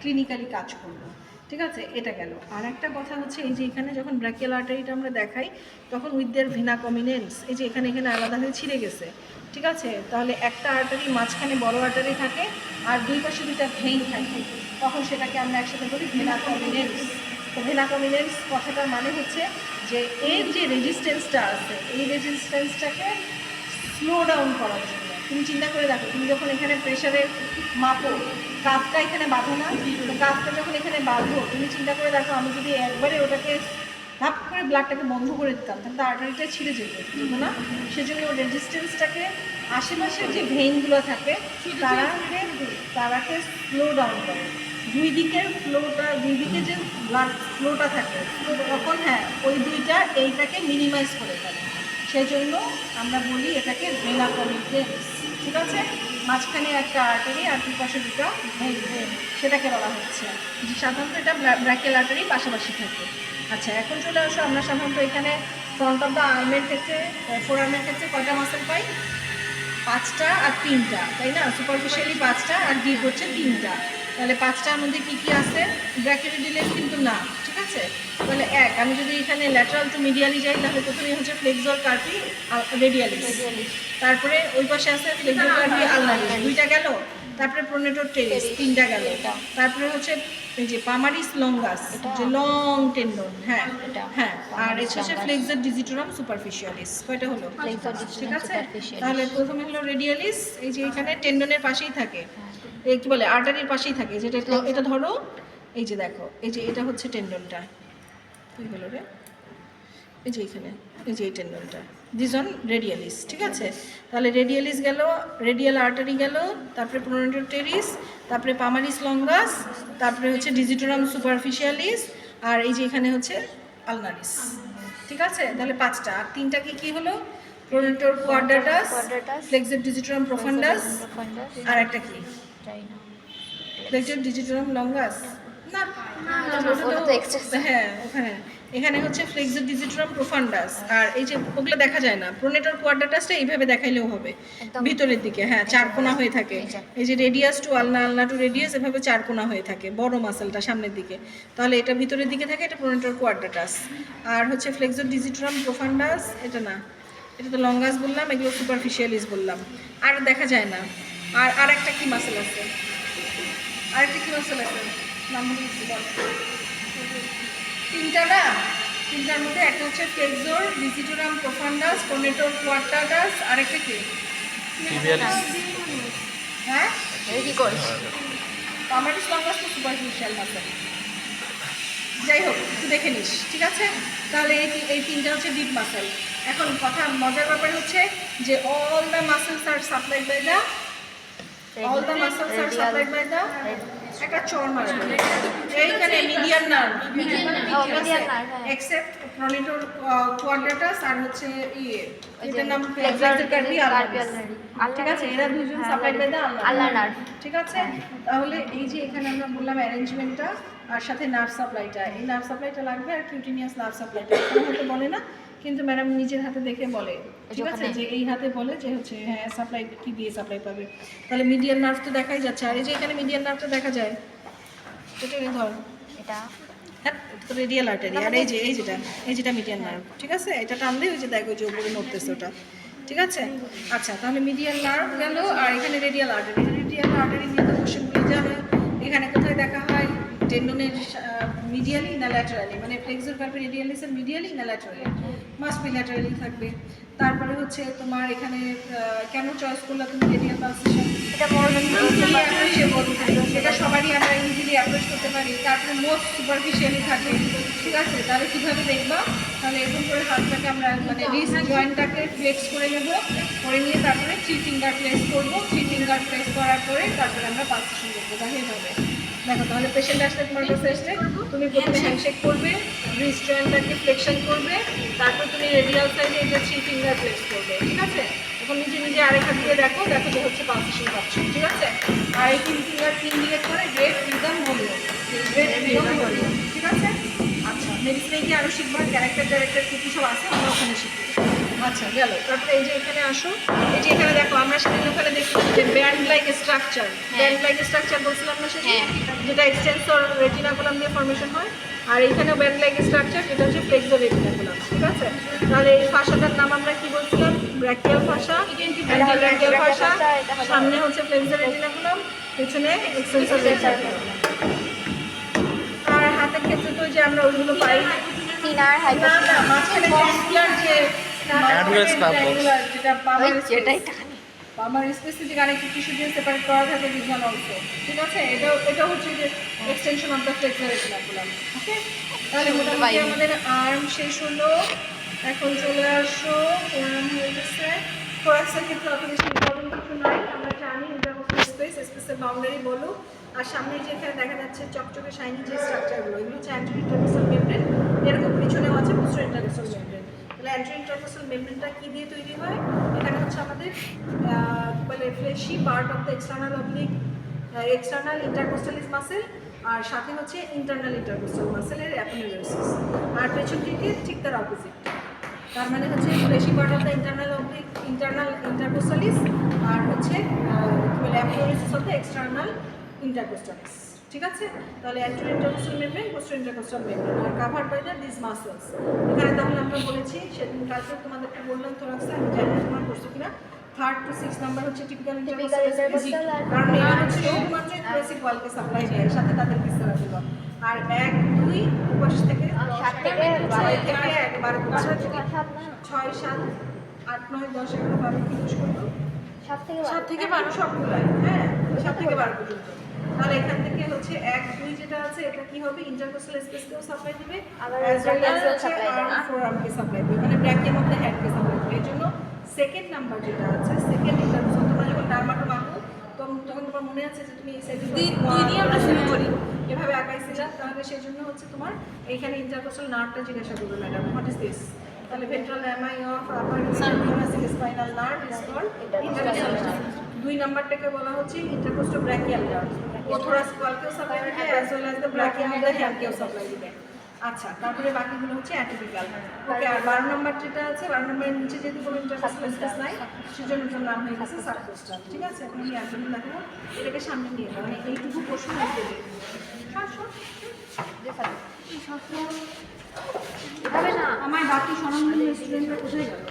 ক্লিনিক্যালি কাজ করবো, ঠিক আছে? এটা গেল। আর একটা কথা হচ্ছে এই যে এখানে যখন ব্র্যাকিয়াল আর্টারিটা আমরা দেখাই তখন উইথ দেয়ার ভেনা কমিনেন্স, এই যে এখানে আলাদা হয়ে ছিঁড়ে গেছে, ঠিক আছে? তাহলে একটা আর্টারি মাঝখানে বড় আর্টারি থাকে আর দুই পাশে দুইটা ভেইন থাকে, তখন সেটাকে আমরা একসাথে বলি ভেনা কমিনেন্স। তো ভেনা কমিনেন্স কথাটার মানে হচ্ছে যে এর যে রেজিস্ট্যান্সটা আছে এই রেজিস্ট্যান্সটাকে স্লো ডাউন করার জন্য। তুমি চিন্তা করে দেখো, তুমি যখন এখানে প্রেশারের মাপো, কাপটা এখানে বাঁধো না, তো কাপটা যখন এখানে বাঁধো তুমি চিন্তা করে দেখো, আমি যদি একবারে ওটাকে ধাপ করে ব্লাডটাকে বন্ধ করে দিতাম তাহলে তো আর্টারিটা ছিঁড়ে যেত না। সেজন্য রেজিস্ট্যান্সটাকে আশেপাশের যে ভেইনগুলো থাকে তারাকে স্লো ডাউন করে, দুই দিকের ফ্লোটা, দুই দিকে যে ব্লাড ফ্লোটা থাকে তখন ওই দুইটা এইটাকে মিনিমাইজ করে ফেলে। সেই জন্য আমরা বলি এটাকে ভেনা কমিনেন্স, ঠিক আছে? মাঝখানে একটা আর্টারি আর দুই পাশে দুটো ভেইন, সেটাকে বলা হচ্ছে যে সাধারণত এটা ব্র্যাকিয়াল আর্টারি পাশাপাশি থাকে। আচ্ছা, এখন চলে আসো, আমরা সাধারণত এখানে ফ্রন্ট অফ দ্য আর্মের ক্ষেত্রে, ফোর আর্মের ক্ষেত্রে কয়টা মাসেল পাই? 5টা আর 3টা, তাই না? সুপারফিশিয়ালি 5টা আর ডিপ হচ্ছে 3টা। তাহলে 5টার মধ্যে কী কী আছে? ব্র্যাকিওডিলেস কিন্তু না, ঠিক আছে? তাহলে আমি যদি এখানে ল্যাটারাল টু মিডিয়ালি যাই তাহলে প্রথমেই হচ্ছে ফ্লেক্সর কার্পি রেডিয়ালিস, তারপরে ওই পাশে আছে ফ্লেক্সর কার্পি আলনারিস, 2টা গেল, তারপরে প্রোনেটর টেরিস 3টা গেল, তারপরে হচ্ছে এই যে পামারিস লঙ্গাস যে লং টেন্ডন, আর এটা হচ্ছে ফ্লেক্সর ডিজিটোরাম সুপারফিশিয়ালিস। কয়টা হলো? ঠিক আছে, তাহলে প্রথমে হলো রেডিয়ালিস, এই যে এখানে টেন্ডনের পাশেই থাকে, এই কি বলে আর্টারির পাশেই থাকে, যেটা এটা ধরো, এই যে দেখো, এই যে এটা হচ্ছে টেন্ডনটা, কই গেল রে? এই যে এখানে, এই যে এই টেন্ডনটা, দিস অন রেডিয়ালিস, ঠিক আছে? তাহলে রেডিয়ালিস গেল, রেডিয়াল আর্টারি গেল, তারপরে প্রোনেটর টেরিস, তারপরে পামারিস লঙ্গাস, তারপরে হচ্ছে ডিজিটোরাম সুপারফিশিয়ালিস, আর এই যে এখানে হচ্ছে আলনারিস, ঠিক আছে? তাহলে 5টা, আর 3টা কি হলো? প্রোনেটর কোয়াড্রাটাস, ফ্লেক্সর ডিজিটোরাম প্রোফান্ডাস, আর একটা কি ফ্লেক্সর ডিজিটোরাম লঙ্গাস, না ওখানে এখানে হচ্ছে ফ্লেক্সর ডিজিটোরাম প্রোফান্ডাস, আর এই যে ওগুলো দেখা যায় না, প্রোনেটর কোয়াড্রাটাসটা এইভাবে দেখাইলেও হবে, ভিতরের দিকে 4 কোণা হয়ে থাকে, এই যে রেডিয়াস টু আলনা, আলনা টু রেডিয়াস, এভাবে 4 কোণা হয়ে থাকে, বড় মাসেলটা সামনের দিকে, তাহলে এটা ভিতরের দিকে থাকে, এটা প্রোনেটর কোয়াড্রাটাস। আর হচ্ছে ফ্লেক্সর ডিজিটোরাম প্রোফান্ডাস, এটা না, এটা তো লঙ্গাস বললাম, এগুলো সুপারফিশিয়ালিস বললাম, আর দেখা যায় না। আর একটা কি মাসেল আছে? আরেকটা কি মাসেল আছে? নাম বলছি, 3টা না? 3টার মধ্যে একটা হচ্ছে ফ্লেক্সর ডিজিটোরাম প্রোফান্ডাস, প্রোনেটর কোয়াড্রাটাস, আরেকটা কি? কি করিস? পামারিস লঙ্গাস তো সুপারফিশিয়াল মাসেল, যাই হোক একটু দেখে নিস, ঠিক আছে? তাহলে এই তিনটা হচ্ছে ডিপ মাসেল। এখন কথা মজার ব্যাপার হচ্ছে যে all the muscles are supplied by the একটা চর মারবে এইখানে median nerve, except pronator quadratus আর হচ্ছে এটার নাম ফ্লেক্সার কার্পিয়াল, ঠিক আছে? এরা দুজন সাপ্লাইড বাই দ্য আল্লাহ নার্ভ, ঠিক আছে? তাহলে এই যে এখানে আমরা বললাম অ্যারেঞ্জমেন্টটা আর সাথে নার্ভ সাপ্লাইটা, এই নার্ভ সাপ্লাইটা লাগবে আর কিউটিনিয়াস নার্ভ সাপ্লাইটা এখানে হয়তো বলে না, কিন্তু ম্যাডাম নিজের হাতে দেখে বলে, ঠিক আছে? যে এই হাতে বলে যে হচ্ছে হ্যাঁ সাপ্লাই কি দিয়ে সাপ্লাই পাবে। তাহলে মিডিয়ান নার্ভ তো দেখাই যাচ্ছে, আর এই যে এখানে মিডিয়ান নার্ভটা দেখা যায়, এটা ধর এটা হ্যাঁ তো রেডিয়াল আর্টারি, আর এই যেটা মিডিয়ান নার্ভ, ঠিক আছে? এটা টানলে ওই যে দেখো যে উপরে নড়তেছে ওটা, ঠিক আছে? আচ্ছা তাহলে মিডিয়ান নার্ভ গেল, আর এখানে রেডিয়াল আর্টারি নিয়ে তো কোশ্চেনগুলো যাবে। এখানে কোথায় দেখা হয় টেন্ডনের মিডিয়ালি না ল্যাটারালি, মানে ফ্লেক্সর কার্পি রেডিয়ালিসের মিডিয়ালি না ল্যাটারালি, মাস্ট বি ল্যাটারালি থাকবে। তারপরে হচ্ছে তোমার এখানে কেন চয়েস করলা তুমি রেডিয়াল পালসেশন, এটা সবারই আমরা ইজিলি অ্যাপ্রোচ করতে পারি। তারপরে মোস্ট সুপারফিশিয়ালি থাকে, ঠিক আছে? তাহলে কীভাবে দেখবা, তাহলে এরকম করে হাতটাকে আমরা মানে রিস্ট জয়েন্টটাকে ফ্লেক্স করে নেব, করে নিয়ে তারপরে 3 ফিঙ্গার প্লেস করবো, 3 ফিঙ্গার প্লেস করার পরে তারপরে আমরা পালসেশন করবো। তাহলে এভাবে দেখো, তাহলে পেশেন্ট আসলে তোমার কাছে এসে তুমি প্রথমে হ্যান্ডশেক করবে, রিস্ট জয়েন্টটাকে ফ্লেকশন করবে, তারপর তুমি রেডিয়াল সাইডে এটা 3 ফিঙ্গার প্লেস করবে, ঠিক আছে? এখন নিজে আরেক হাত দিয়ে দেখো যে হচ্ছে পালসেশন পাচ্ছ, ঠিক আছে? আর এই 3 ফিঙ্গার 3 দিয়ে করে রেড রিদম হলো, ঠিক আছে? আচ্ছা মেডিসিনে কি আরও শিখবা, ক্যারেক্টার কী সব আছে আমরা ওখানে শিখবো। আচ্ছা গেল, তারপরে এই যে এখানে আসো, এই যে এখানে দেখো আমরা সেদিন ওখানে দেখছিলাম যে ব্যান্ড লাইক স্ট্রাকচার বলছিলাম না সেটা, যেটা এক্সটেন্সর রেটিনাকুলাম দিয়ে ফর্মেশন হয়, আর এইখানেও ব্যান্ড লাইক স্ট্রাকচার যেটা হচ্ছে ফ্লেক্সর রেটিনাকুলাম, ঠিক আছে? তাহলে এই ফাঁসাটার নাম আমরা কি বলছিলাম? ব্র্যাকিয়াল ফাঁসা, সামনে হচ্ছে ফ্লেক্সর রেটিনাকুলাম, পেছনে এক্সটেন্সর রেটিনাকুলাম। আর হাতের ক্ষেত্রে তো যে আমরা ওইগুলো পাই থিনার হাইপার মাঝখানে ট্রায়াঙ্গুলার যে যেটা পামার স্পেসিফিক আরেকটি টিস্যু দিয়ে সেপারেট করা থাকে ভিজুয়াল অংশ, ঠিক আছে? এটা হচ্ছে যে এক্সটেনশন অফ দ্য ফ্লেক্সর রেটিনাকুলাম, ওকে? তাহলে মোটামুটি আমাদের আর্ম শেষ হলো। এখন চলে আসো, আর্ম হয়ে গেছে। থোরাক্সের ক্ষেত্রে অত বেশি ইম্পর্টেন্ট কিছু নাই, আমরা জানি ইন্টারকোস্টাল স্পেসের বাউন্ডারি বলো। আর সামনে যেখানে দেখা যাচ্ছে চকচকে শাইনি যে স্ট্রাকচারগুলো, এগুলো হচ্ছে অ্যান্টেরিয়র ইন্টারকোস্টাল মেমব্রেন, এরকম পিছনেও আছে পোস্টেরিয়র ইন্টারকোস্টাল মেমব্রেন। তাহলে অ্যান্টেরিয়র ইন্টারকোস্টাল মেমব্রেনটা কী দিয়ে তৈরি হয়? এখানে হচ্ছে আমাদের বলে fleshy part of the external intercostalis muscle, আর সাথে হচ্ছে ইন্টারনাল ইন্টারকোস্টাল মাসেলের অ্যাপোনেউরোসিস, আর পেছন দিকে ঠিক তার অপোজিট। তার মানে হচ্ছে fleshy part of the internal intercostalis, আর হচ্ছে বলে aponeurosis of the external intercostalis, ঠিক আছে? তাহলে anterior intercostal membrane, posterior intercostal membrane আর covered by the this muscles. এখানে তাহলে আমরা বলেছি সেদিন কালকে তোমাদেরকে বললাম থোরাক্সে, আমি জানি না তোমার করছো কিনা, 3rd to 6 নাম্বার হচ্ছে টিপিক্যাল ইন্টারকোস্টাল, কারণ এরা হচ্ছে শুধুমাত্র থোরাসিক ওয়ালকে সাপ্লাই দেয়, সাথে তাদের বিস্তারাগুলো। আর 1, 2 উপাস থেকে 6 থেকে 12 6, 7, 8, 9, 10, 11, 12 কি ইউজ করবো 7 থেকে 12 সবগুলাই, হ্যাঁ 7 থেকে 12 পর্যন্ত। তাহলে এখান থেকে হচ্ছে 1, 2 যেটা আছে এটা কি হবে? ইন্টারকোস্টাল স্পেসকেও সাপ্লাই দিবে, অ্যাজ ওয়েল অ্যাজ হচ্ছে আর্ম ফোরআর্মকে সাপ্লাই দিবে, মানে ব্র্যাকিয়াম অফ দ্য হেডকে সাপ্লাই দিবে। এর জন্য সেকেন্ড নাম্বার যেটা আছে, সেকেন্ড ইন্টারকোস্টাল, তোমরা যখন ডার্মাটো আঁকো তখন তোমার মনে আছে যে তুমি এই সাইডে দিয়ে আমরা শুরু করি এভাবে আঁকাইছিলাম, তাহলে সেই জন্য হচ্ছে তোমার এইখানে ইন্টারকোস্টাল নার্ভটা জিজ্ঞাসা করবে ম্যাডাম, হোয়াট ইজ দিস? তাহলে ventral rami of upper spinal nerve is called intercostal. 2 নাম্বারটাকে বলা হচ্ছে ইন্টারকোস্টাল ব্র্যাকিয়াল নার্ভ, ও থোরাসিক ওয়ালকেও সাপ্লাই দিবে as well as the brachium of the হ্যান্ডকেও সাপ্লাই দিবে। আচ্ছা তারপরে বাকিগুলো হচ্ছে অ্যাটিপিক্যাল, ওকে? আর 12 নাম্বার যেটা আছে, 12 নাম্বারের নিচে যেহেতু কোনো ইন্টারকোস্টাল স্পেস নাই সেজন্য এটার নাম হয়ে গেছে সাবকোস্টাল, ঠিক আছে? এখন আমি একদমই দেখাবো, এটাকে সামনে নিয়ে যাবো, মানে এইটুকু প্রশ্ন লিখে দেবে। হবে না আমার বাকি স্বনামধন্য স্টুডেন্টরা কোথায় গেল?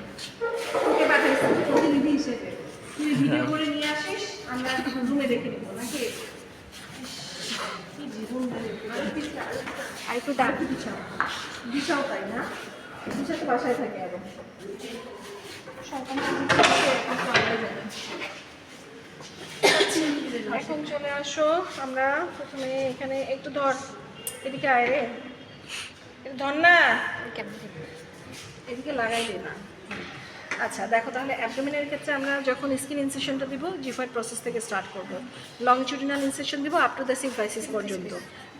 ওকে পাঠাইছি প্রতিনিধি হিসেবে, তুই ভিডিও করে নিয়ে আসিস, আমরা রুমে দেখে নেবো নাকি? কি জীবন আর একটু দাঁড়িয়ে বিছাও তাই না? বিছা তো বাসায় থাকে আরো এখন চলে আসো, আমরা প্রথমে এখানে একটু ধর এদিকে আয় রে, এটা ধর না, কেমন এদিকে লাগাই দে না। আচ্ছা দেখো, তাহলে অ্যাবডোমিনের ক্ষেত্রে আমরা যখন স্কিন ইনসেশনটা দিব জিফয়েড প্রসেস থেকে স্টার্ট করব, লংচুডিনাল ইনসেশন দিব আপ টু দ্য সিম্ফাইসিস পর্যন্ত।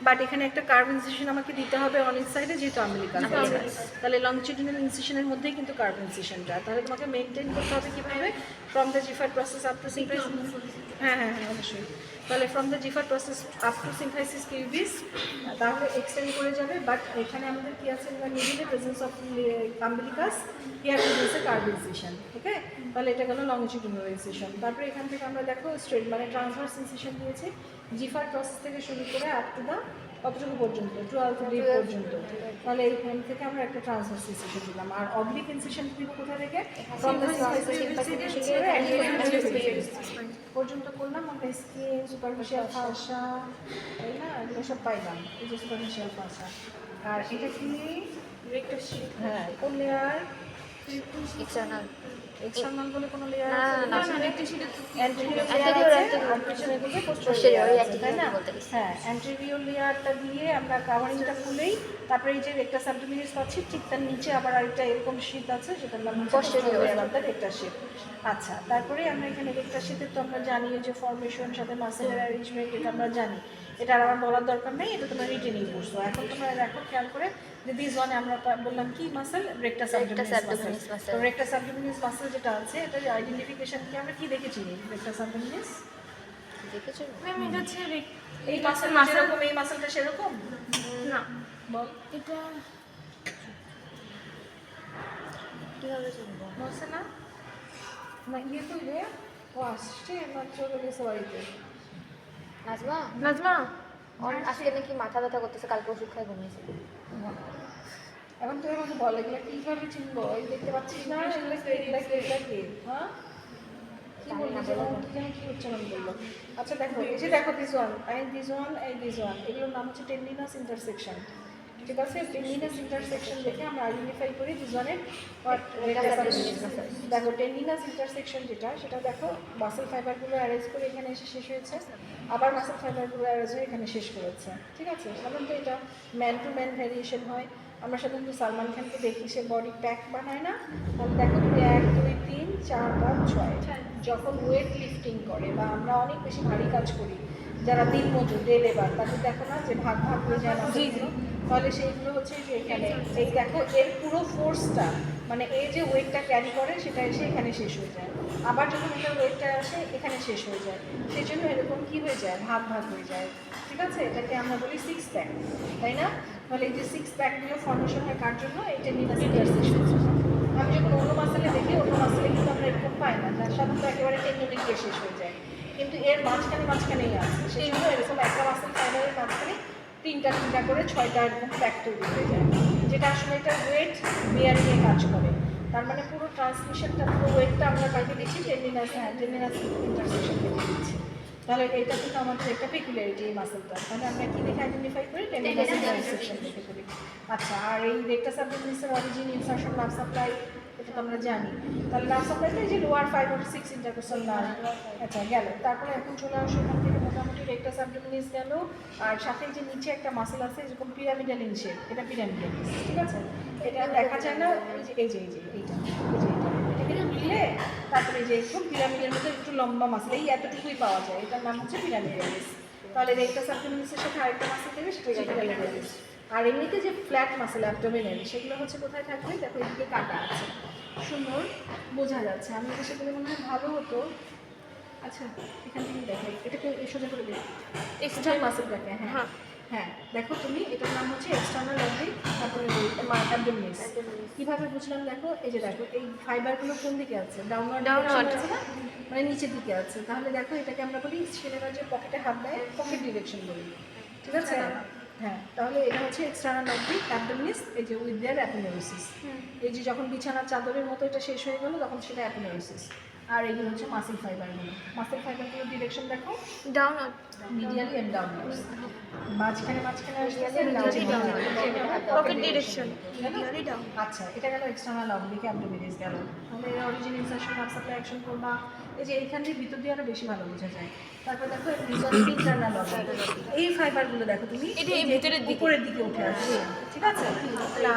বাট এখানে একটা কার্ভ ইনসেশন আমাকে দিতে হবে অন ইচ সাইডে, যেহেতু আমেরিকান, তাহলে লংচুডিনাল ইনসেশনের মধ্যেই কিন্তু কার্ভ ইনসেশনটা। তাহলে তোমাকে মেনটেন করতে হবে কীভাবে, from the xiphoid process up to symphysis. হ্যাঁ হ্যাঁ হ্যাঁ অবশ্যই। তাহলে from the xiphoid process up to symphysis pubis, তাহলে এক্সটেন্ড করে যাবে। বাট এখানে আমাদের কি আছে, মিডিলে প্রেজেন্স অফ আম্বিলিকাস, হিয়ার প্রেজেন্সে কার্ভ ইনসেশন। ওকে, তাহলে এটা গেল লংজিটিউডিনাল ইনসেশন। তারপরে এখান থেকে আমরা দেখো স্ট্রেট মানে ট্রান্সভার্স ইনসেশন দিয়েছি জিফার প্রসেস থেকে শুরু করে আপ টু দা কতটুকু পর্যন্ত, 12 ডিপ পর্যন্ত। তাহলে এইখান থেকে আমরা একটা ট্রান্সভার্স ইনসেশন দিলাম। আর অবলিক ইনসেশন দিব কোথা থেকে, ফ্রম দ্য পর্যন্ত করলাম আমরা স্কিন, সুপারফিশিয়াল ফাসা, তাই না, এগুলো সব পাইলাম। এই যে সুপারফিশিয়াল ফাসা। আর এটা কি, হ্যাঁ কোন লেয়ার, এক্সটার্নাল এক্সটার্নাল বলে কোনো লেয়ার না, আছে? না, না, না, অ্যান্টেরিয়র anterior, লেয়ার আছে, anterior। আর পিছনে বলতে Posterior, পোস্টেরিয়র আছে, তাই না? বলতে গেছি। হ্যাঁ, অ্যান্টেরিয়র লেয়ারটা দিয়ে আমরা কাভারিংটা খুলেই তারপরে এই যে রেক্টাস অ্যাবডোমিনালিস পাচ্ছি, ঠিক তার নিচে আবার আরেকটা এরকম শীট আছে, যেটার নাম হচ্ছে Posterior posterior of the rectus sheath। আচ্ছা, তারপরে আমরা এখানে রেক্টাস শীথের তো আমরা জানি যে ফর্মেশন সাথে মাসেলের অ্যারেঞ্জমেন্ট, এটা আমরা জানি, এটা আর আমার বলার দরকার নেই, এটা তোমরা রিটেনিং করছো। এখন তোমরা দেখো খেয়াল করে যে দিস ওয়ানে আমরা বললাম কি মাসেল, রেক্টাস অ্যাবডোমিনালিস মাসেল। তো রেক্টাস অ্যাবডোমিনালিস মাসেল যেটা আছে, এটা আইডেন্টিফিকেশন কি আমরা কি দেখেছি রেক্টাস অ্যাবডোমিনালিস? দেখেছো? ম্যাম এটা হচ্ছে এই মাসেল যেরকম, এই মাসেলটা সেরকম না, বল, এটা কিভাবে চিনবো? বলছে না না ইয়ে তুই রে, ও আসছে না, চলে গেছে বাড়িতে। নাজমা, নাজমা ওর আজকে নাকি মাথা ব্যথা করতেছে, কালকে ওষুধ খাই ঘুমিয়েছে। এখন তুই আমাকে বল এগুলো কীভাবে চিনবো? এই দেখতে পাচ্ছিস না এগুলো কে, এগুলো কে, এগুলো কে? হ্যাঁ কি বললি যেন, কি যেন কি উচ্চারণ করলো? আচ্ছা দেখো, এই যে দেখো this one and this one and this one, এগুলোর নাম হচ্ছে টেন্ডিনাস ইন্টারসেকশন। ঠিক আছে, টেন্ডিনাস ইন্টারসেকশন দেখে আমরা আইডেন্টিফাই করি দিস ওয়ানের দেখো টেন্ডিনাস ইন্টারসেকশন যেটা, সেটা দেখো মাসেল ফাইবারগুলো অ্যারেঞ্জ করে এখানে এসে শেষ হয়েছে, আবার মাসেল ফাইবারগুলো অ্যারেঞ্জ হয়ে এখানে শেষ করেছে। ঠিক আছে, সাধারণত এটা ম্যান টু ম্যান ভ্যারিয়েশন হয়। আমরা সাধারণত সালমান খানকে দেখি, সে বডি প্যাক বানায় না, তাহলে দেখো তুমি 1 2 3 4 5 6 যখন ওয়েট লিফটিং করে বা আমরা অনেক বেশি ভারী কাজ করি, যারা দিন মজুর ডে লেবার, তাদের দেখো না যে ভাগ ভাগ হয়ে যায় মাসেলগুলো, তাহলে সেইগুলো হচ্ছে যে এখানে এই দেখো এর পুরো ফোর্সটা, মানে এই যে ওয়েটটা ক্যারি করে সেটা এসে এখানে শেষ হয়ে যায়, আবার যখন এটার ওয়েটটা আসে এখানে শেষ হয়ে যায়, সেই জন্য এরকম কী হয়ে যায়, ভাগ ভাগ হয়ে যায়। ঠিক আছে, এটাকে আমরা বলি 6 প্যাক, তাই না? তাহলে এই যে 6 প্যাকগুলো ফর্মেশন হয় কার জন্য, এই টেন্ডিনাস ইন্টারসেকশন। আমি যখন অন্য মাসেলে দেখি, অন্য মাসেলে কিন্তু আমরা এরকম পাই না, যার সাধারণত একেবারে টেন্ডনে গিয়ে শেষ হয়ে যায়, কিন্তু এর মাঝখানেই আছে, সেই জন্য এরকম একটা মাসেল ফাইবারের মাঝখানে তিনটা করে 6টা এরকম প্যাক তৈরি হয়ে যায়, যেটা আসলে এটা ওয়েট বিয়ারিংয়ে কাজ করে। তার মানে পুরো ট্রান্সমিশনটা, পুরো ওয়েটটা আমরা কাকে দিচ্ছি, টেন্ডিনাস ইন্টারসেকশন থেকে দিচ্ছি। তাহলে এটা কিন্তু আমাদের একটা পেকুলারিটি এই মাসেলটা, তাহলে আমরা কি দেখে আইডেন্টিফাই করি, টেন্ডিনাস ইন্টারসেকশন দেখে করি। আচ্ছা, আর এই রেক্টাস অ্যাবডোমিনালিসের অরিজিন, ইনসারশন, নার্ভ সাপ্লাই, এটা তো আমরা জানি। তাহলে নার্ভ সাপ্লাইতে এই যে লোয়ার 5 or 6 ইন্টারকোস্টাল নার্ভ, আচ্ছা গেল। তারপরে এখন চলে আসো এখান থেকে মোটামুটি রেক্টাস অ্যাবডোমিনালিস গেল, আর সাথে যে নিচে একটা মাসেল আছে যেরকম পিরামিডাল ইন শেপ, এটা পিরামিডালিস। ঠিক আছে, এটা দেখা যায় না, এইটা এটাকে মিলে তারপরে যে একটু পিরামিডের মধ্যে একটু লম্বা মাসেল, এই এতটুকুই পাওয়া যায়, এটার নাম হচ্ছে পিরামিডালিস। তাহলে রেক্টাস অ্যাবডোমিনালিসের সাথে আরেকটা মাসেল দেবে, সেটা হচ্ছে পিরামিডালিস। আর এমনিতে যে ফ্ল্যাট মাসেল অ্যাবডোমিনাল, সেগুলো হচ্ছে কোথায় থাকবে, দেখো এদিকে কাটা আছে, সুন্দর বোঝা যাচ্ছে। আমি এটা সেগুলো মনে হয় ভালো হতো। আচ্ছা, এখান থেকে দেখো, এটাকে সোজা করে দেখো, এক্সটার্নাল মাসেলটাকে। হ্যাঁ হ্যাঁ, দেখো তুমি, এটার নাম হচ্ছে এক্সটার্নাল অবলিক, তারপরে অ্যাবডোমিনালিস। কীভাবে বুঝলাম দেখো, এই যে দেখো এই ফাইবারগুলো কোন দিকে আছে, ডাউনওয়ার্ড আছে না, মানে নিচের দিকে আছে। তাহলে দেখো এটাকে আমরা বলি ছেলেরা যে পকেটে হাত দেয়, পকেট ডিরেকশন বলি। ঠিক আছে, হ্যাঁ, তাহলে এটা হচ্ছে এক্সটার্নাল অবলিক অ্যাবডোমিনালিস, এই যে উইথ দেয়ার অ্যাপোনেউরোসিস। এই যে যখন বিছানার চাদরের মতো এটা শেষ হয়ে গেল, তখন সেটা অ্যাপোনেউরোসিস। আর এগুলো হচ্ছে মাসেল ফাইবারগুলো। মাসেল ফাইবারগুলোর ডিরেকশন দেখো, ডাউনওয়ার্ড, মিডিয়ালি এন্ড ডাউনওয়ার্ডস, মাঝখানে পকেট ডিরেকশন, মিডিয়ালি ডাউন। আচ্ছা, এটা গেল এক্সটার্নাল অবলিক অ্যাবডোমিনালিস গেল। তাহলে origin, insertion, nerve supply, action করবা, এই যে এইখান দিয়ে ভিতর দিয়ে আরো বেশি ভালো বোঝা যায়। তারপর দেখো ইন্টারনাল অবলিক, এই ফাইবারগুলো দেখো তুমি, এটা এই ভিতরের দিকে, উপরের দিকে উঠে আসছে। ঠিক আছে? তাহলে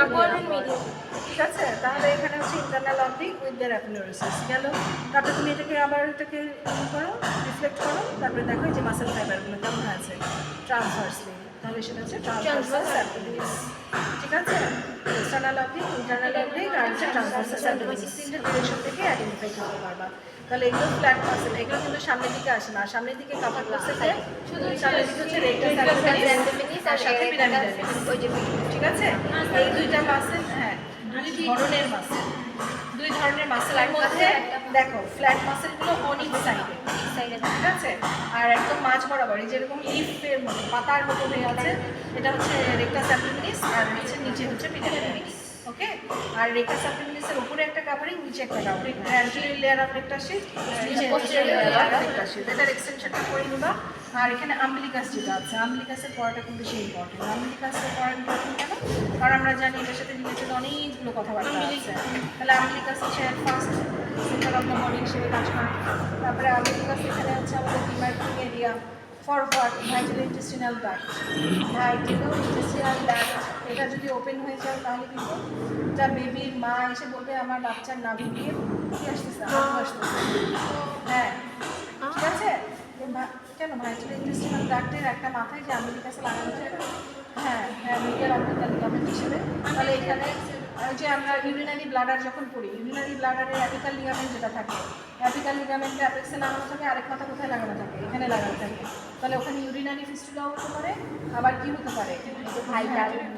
Upward and medial. ঠিক আছে? তাহলে এখানে হচ্ছে ইন্টারনাল অবলিক উইথ দেয়ার অ্যাপোনেউরোসিস গেল। তারপরে তুমি এটাকে আবার এটাকে করো, রিফ্লেক্ট করো, তারপরে দেখো যে মাসেল ফাইবারগুলো কেমন আছে ট্রান্সভার্সলি, তাহলে সেটা হচ্ছে ট্রান্সভার্সাল অ্যাপোনেউরোসিস। ঠিক আছে? এক্সটার্নাল অবলিক, ইন্টারনাল অবলিক আর হচ্ছে ট্রান্সভার্সাল অ্যাপোনেউরোসিস, তিনটে ডিরেকশন থেকে আইডেন্টিফাই করতে পারবা। তাহলে এগুলো ফ্ল্যাট মাসেল, এগুলো কিন্তু সামনের দিকে আসে না, সামনের দিকে কাভার করছে যে শুধু সামনের দিকে হচ্ছে রেকটাস অ্যাবডোমিনালিস আর সাথে পিরামিডালিস। ঠিক আছে? এই দুইটা মাসেল, হ্যাঁ দুই ধরনের মাসেল এর মধ্যে দেখো ফ্ল্যাট মাসেলগুলো অন ইচ সাইডে, ঠিক আছে? আর একদম মাঝ বরাবর এই যেরকম লিফের মতো পাতার মতো হয়ে আছে, এটা হচ্ছে রেকটাস অ্যাবডোমিনালিস আর হচ্ছে নিচে হচ্ছে পিরামিডালিস। ওকে? আর রেকটাস অ্যাবডোমিনালিসের উপরে একটা কাভারিং, নিচে একটা covering, anterior layer of rectus sheath, নিচে posterior layer of rectus sheath. এটার এক্সটেনশনটা করে নিবা। আর এখানে আম্বিলিকাস যেটা আছে, আম্বিলিকাসের পড়াটা কিন্তু বেশি ইম্পর্টেন্ট। আম্বিলিকাসের পড়া ইম্পর্টেন্ট কেন? কারণ আমরা জানি এটার সাথে রিলেটেড অনেকগুলো কথাবার্তা আছে। তাহলে আম্বিলিকাস হচ্ছে first centre of the body হিসেবে কাজ করে। তারপরে আম্বিলিকাস এখানে হচ্ছে আমাদের demarcating area for what vital intestinal duct, intestinal duct এটা যদি ওপেন হয়ে যায় তাহলে কিন্তু যা বেবির মা এসে বলবে আমার বাচ্চার নাভি দিয়ে কি আসতেছে, আলো আসতেছে। হ্যাঁ, ঠিক আছে? কেন ভাইটাল ইন্টেস্টিনাল ডাক্টের একটা মাথায় যে আম্বিলিকাসে লাগানো যায়, হ্যাঁ হ্যাঁ মিডিয়াল অপটিক্যাল লিগামেন্ট হিসেবে। তাহলে এখানে যে আমরা ইউরিনারি ব্লাডার যখন পড়ি, ইউরিনারি ব্লাডারের অ্যাপিকাল লিগামেন্ট যেটা থাকে, অ্যাপিকাল লিগামেন্টে অ্যাপেক্সে লাগানো থাকে, আরেক মাথা কোথায় লাগানো থাকে, এখানে লাগানো থাকে। তাহলে ওখানে ইউরিনারি ফিস্টুলাও হতে পারে, আবার কি হতে পারে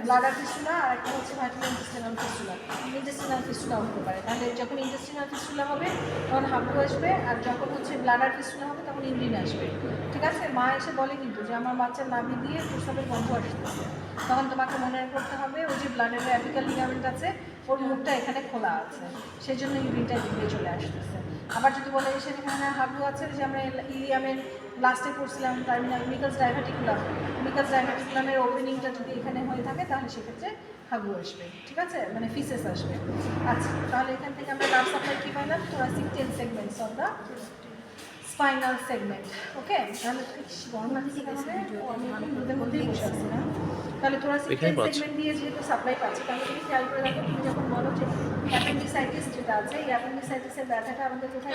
ব্লাডার ফিস্টুলা, আর একটা হচ্ছে ভাইটাল ইন্টেস্টিনাল ফিস্টুলা, ইন্টেস্টিনাল ফিস্টুলাও হতে পারে। তাহলে যখন ইন্টেস্টিনাল ফিস্টুলা হবে তখন হাঁটু আসবে, আর যখন হচ্ছে ব্লাডার ফিস্টুলা হবে তখন ইউরিন আসবে। ঠিক আছে? মা এসে বলে কিন্তু যে আমার বাচ্চার নাভি দিয়ে প্রস্রাবের গন্ধ আসতেছে, তখন তোমাকে মনে করতে হবে ওই যে ব্লাডারের অ্যাপিকাল লিগামেন্ট আছে ওর মুখটা এখানে খোলা আছে, সেই জন্য ইউরিনটা বেরিয়ে চলে আসতেছে। আবার যদি বলে সেখানে হাবু আছে, যে আমরা ইলিয়ামের লাস্টে পড়ছিলাম টার্মিনাল মিকাস ডাইভার্টিকুলাম, মিকাস ডাইভার্টিকুলামের ওপেনিংটা যদি এখানে হয়ে থাকে তাহলে সেক্ষেত্রে হাগু আসবে। ঠিক আছে? মানে ফিসেস আসবে। আচ্ছা, তাহলে এখান থেকে আমরা ব্লাড সাপ্লাই কী পাইলাম? thoracic 10 segments of the spinal segment. ওকে? তাহলে গরম লাগছে আমি দুধের মধ্যেই বসে আছি না। তাহলে thoracic 10 segment দিয়ে যেহেতু সাপ্লাই পাচ্ছে, তাহলে তুমি খেয়াল করে দেখো, তুমি যখন বলো যে অ্যাপেন্ডিসাইটিস যেটা আছে, এই অ্যাপেন্ডিসাইটিসের ব্যথাটা আমাদের কোথায়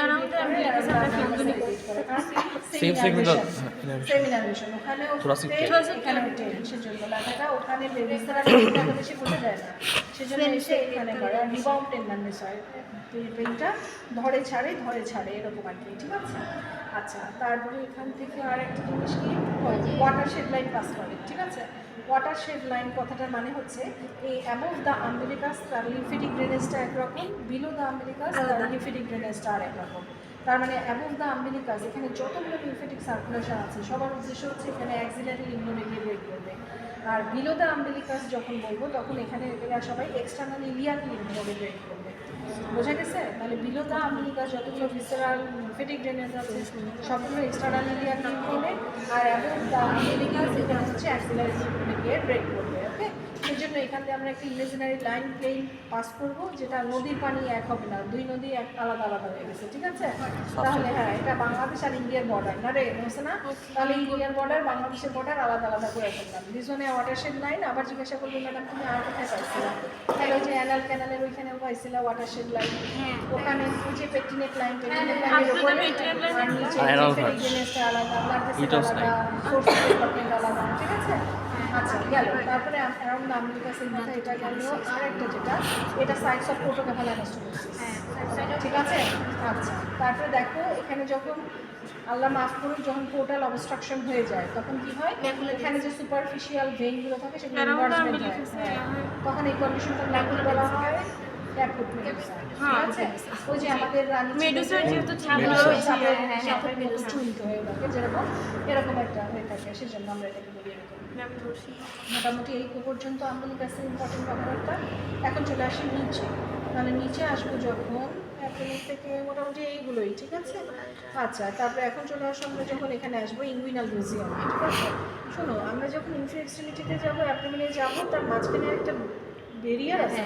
সেম ইনারেশন, ওখানেও এখানেও টেনশন জন্য ব্যথাটা ওখানে বেবিসরা বেশি বোঝা যায় না, সেজন্য এসে এখানে করে আর রিবাউন্ড টেন্ডারনেস হয়, পেইনটা ধরে ছাড়ে এরকম আর কি। ঠিক আছে? আচ্ছা, তারপরে এখান থেকে আর একটা জিনিস কি, ওয়াটার শেড লাইন পাস করে। ঠিক আছে? ওয়াটার শেড লাইন কথাটার মানে হচ্ছে এই অ্যাবোভ দ্য আম্বিলিকাস তার লিম্ফেটিক ড্রেনেজটা একরকম, বিলো দ্য আম্বিলিকাস তার লিম্ফেটিক ড্রেনেজটা আর একরকম। তার মানে অ্যাবোভ দ্য আম্বিলিকাস এখানে যতগুলো লিম্ফেটিক সার্কুলেশন আছে সবার উদ্দেশ্য হচ্ছে এখানে অ্যাক্সিলারি লিম্ফোডে ব্রেক করবে। আর বিলো দ্য আম্বিলিকাস যখন বলবো তখন এখানে এরা সবাই এক্সটার্নাল ইলিয়াক লিম্ফোডে ব্রেক করবে। বোঝা গেছে? তাহলে বিলো দ্য আম্বিলিকাস যতগুলো ভিসেরাল লিম্ফেটিক ড্রেনেজ আছে সবগুলো এক্সটার্নাল ইলিয়াক লিম্ফোডে, আর অ্যাবোভ দ্য আম্বিলিকাস এখানে হচ্ছে অ্যাক্সিলারি লিম্ফোডে গিয়ে ব্রেক করবে। ওকে? সেই জন্য এখান থেকে আমরা একটা ইমেজিনারি লাইন প্লেন পাস করবো, যেটা নদীর পানি এক হবে না, দুই নদী এক আলাদা আলাদা হয়ে গেছে। ঠিক আছে? তাহলে হ্যাঁ, এটা বাংলাদেশ আর ইন্ডিয়ার বর্ডার না রে, বুঝছে না? তাহলে ইন্ডিয়ার বর্ডার বাংলাদেশের বর্ডার আলাদা আলাদা করে ফেললাম। দুজনে ওয়াটারশেড লাইন। আবার জিজ্ঞাসা করবো ম্যাডাম তুমি আর কোথায় পাইছিলাম? তাহলে ওই যে অ্যানাল ক্যানালের ওইখানেও পাইছিল ওয়াটারশেড লাইন, ওখানে ওই যে পেটিনেট লাইন, পেটিনেট লাইনের উপরে আর নিচে জিনিসটা আলাদা, ব্লাড ভেসেল আলাদা, সোর্স ডিপার্টমেন্ট আলাদা। ঠিক আছে? আচ্ছা, গেল। তারপরে অ্যারাউন্ড দ্য আম্বিলিকাসের মধ্যে এটা গেল। আর একটা যেটা, এটা সাইটস অফ প্রোটোকেফাল অ্যানাস্টোমোসিস। ঠিক আছে? আচ্ছা, তারপরে দেখো এখানে যখন আল্লাহ মাফ করুক যখন পোর্টাল অবস্ট্রাকশন হয়ে যায় তখন কি হয়, এখানে যে সুপারফিশিয়াল ভেইনগুলো থাকে সেগুলো ইনভার্সমেন্ট হয়, তখন এই কন্ডিশনটা ম্যাকুলা বলা হয় ক্যাপুট মেডুসা। ঠিক আছে? ওই যে আমাদের মেডুসার যেহেতু চাপের মতো চুলকে হয়ে থাকে, যেরকম এরকম একটা হয়ে থাকে, সেজন্য আমরা এটাকে বলি এরকম। মোটামুটি এই পর্যন্ত আম্বিলিকাসের ইম্পর্টেন্ট কথাবার্তা। এখন চলে আসি নিচে। তাহলে নিচে আসবো যখন অ্যাপেন্ডিক্স থেকে মোটামুটি এইগুলোই। ঠিক আছে? আচ্ছা, তারপরে এখন চলে আসবো আমরা যখন এখানে আসবো ইনগুইনাল রিজিয়নে। ঠিক আছে? শোনো, আমরা যখন ইনফ্রি এক্সট্রিমিটিতে যাবো, অ্যাবডোমেনে যাবো, তার মাঝখানে একটা বেরিয়ার আছে,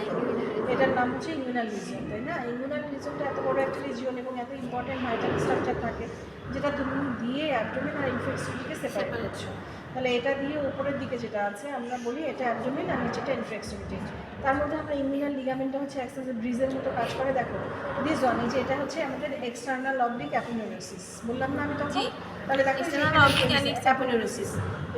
এটার নাম হচ্ছে ইনগুইনাল রিজিয়ন, তাই না? ইনগুইনাল রিজিয়নটা এত বড় একটা রিজিয়ন এবং এত ইম্পর্টেন্ট ভাইটাল স্ট্রাকচার থাকে যেটা তুমি দিয়ে অ্যাবডোমেন আর ইনফ্রি এক্সট্রিমিটিকে সেপারেট করছো। তাহলে এটা দিয়ে উপরের দিকে যেটা আছে আমরা বলি এটা অ্যাবডোমেন আর নিচেটা ইনফ্রা এক্সট্রিমিটি। তার মধ্যে আমরা ইমিউনাল লিগামেন্টটা হচ্ছে অ্যাক্সেস ব্রিজের মতো কাজ করে। দেখো দিস ওয়ান, এই যে এটা হচ্ছে আমাদের এক্সটার্নাল অবলিক অ্যাপোনেউরোসিস, বললাম না আমি তখন? তাহলে দেখো অ্যাপোনেউরোসিস,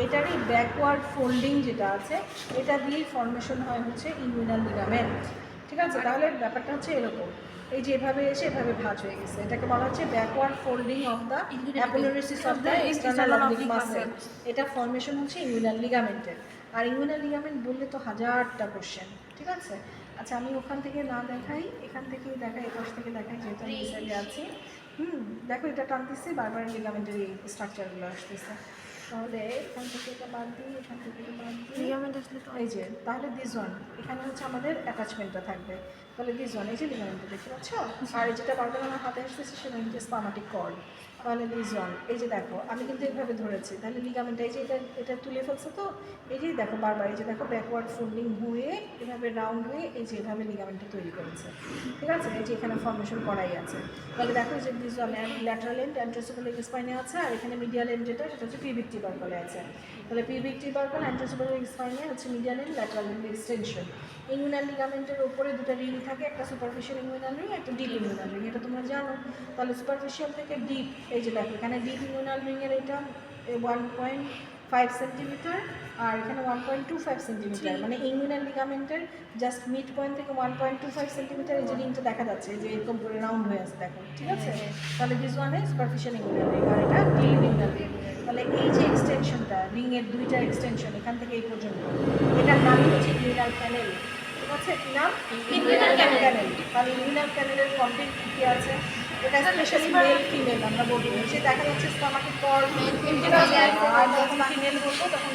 এটারই ব্যাকওয়ার্ড ফোল্ডিং যেটা আছে এটা দিয়ে ফর্মেশন হয় হচ্ছে ইমিউনাল লিগামেন্ট। ঠিক আছে, তাহলে ব্যাপারটা হচ্ছে এরকম, এই যে এভাবে এসে এভাবে ভাঁজ হয়ে গেছে, এটাকে বলা হচ্ছে backward folding of the aponeurosis of the external oblique muscle. এটা ফর্মেশন হচ্ছে ইমিউনাল লিগামেন্টের। আর ইমিউনাল লিগামেন্ট বললে তো হাজারটা কোশ্চেন, ঠিক আছে? আচ্ছা আমি ওখান থেকে না দেখাই, এখান থেকেই দেখাই, এপাশ থেকে দেখাই, যেহেতু আমি এই সাইডে আছি। দেখো এটা টানতেছি, বারবার লিগামেন্টের এই স্ট্রাকচারগুলো আসতেছে। তাহলে এখান থেকে এটা বাদ দিই, এখান থেকে এটা বাদ দিই, লিগামেন্ট আসলে তো এই যে তাহলে দিস ওয়ান, এখানে হচ্ছে আমাদের অ্যাটাচমেন্টটা থাকবে। তাহলে দিস ওয়ান, এই যে লিগামেন্টটা দেখতে পাচ্ছ, আর এই যেটা বারবার আমার হাতে আসতেছে সেটা হচ্ছে স্পামাটিক কর্ড। তাহলে দিস ওয়ান, এই যে দেখো আমি কিন্তু এইভাবে ধরেছি, তাহলে লিগামেন্টটা এই যে এটা তুলে ফেলছে, তো এই যে দেখো বারবার, এই যে দেখো ব্যাকওয়ার্ড ফোল্ডিং হয়ে এভাবে রাউন্ড হয়ে এই যে এভাবে লিগামেন্টটা তৈরি করেছে। ঠিক আছে, এই যে এখানে ফর্মেশন করাই আছে। তাহলে দেখো যে দিস ওয়ান ল্যাটারাল এন্ড অ্যান্ট্রোসোফিলিক স্পাইনে আছে, আর এখানে মিডিয়াল এন্ড যেটা সেটা হচ্ছে পিভিক টিউবারকলে আছে। তাহলে পিভিক টিউবারকল অ্যান্ট্রোসোফিলিক স্পাইনে হচ্ছে medial end lateral end extension. Inguinal লিগামেন্টের উপরে দুটো রিং থাকে, একটা সুপারফিশিয়াল ইমিউনাল রিং, একটা ডিপ ইমিউনাল রিং, এটা তোমরা জানো। তাহলে সুপারফিশিয়াল থেকে ডিপ, এই যে দেখো এখানে ডিপ ইমিউনাল রিংয়ের এটা 1.5 সেন্টিমিটার, আর এখানে 1.25 সেন্টিমিটার, মানে ইমিউনাল লিগামেন্টের জাস্ট মিড পয়েন্ট থেকে 1.25 সেন্টিমিটার এই যে রিংটা দেখা যাচ্ছে, যে এরকম করে রাউন্ড হয়ে আছে দেখো। ঠিক আছে, তাহলে this one is superficial inguinal ring, আর এটা ডিপ ইমিউনাল রিং। তাহলে এই যে এক্সটেনশনটা, রিংয়ের দুইটা এক্সটেনশন এখান থেকে এই পর্যন্ত, এটার নামই হচ্ছে ইমিউনাল প্যানেল। ঠিক আছে, কি নাম? ইমিউনাল প্যানেল। তাহলে ইমিউনাল প্যানেলের কন্টেন্ট কী আছে? এটা স্পেশালি মেল ফিমেল আমরা বলবো, যে দেখা যাচ্ছে স্টোমাটিক কর্ড, আর যখন ফিমেল বলবো তখন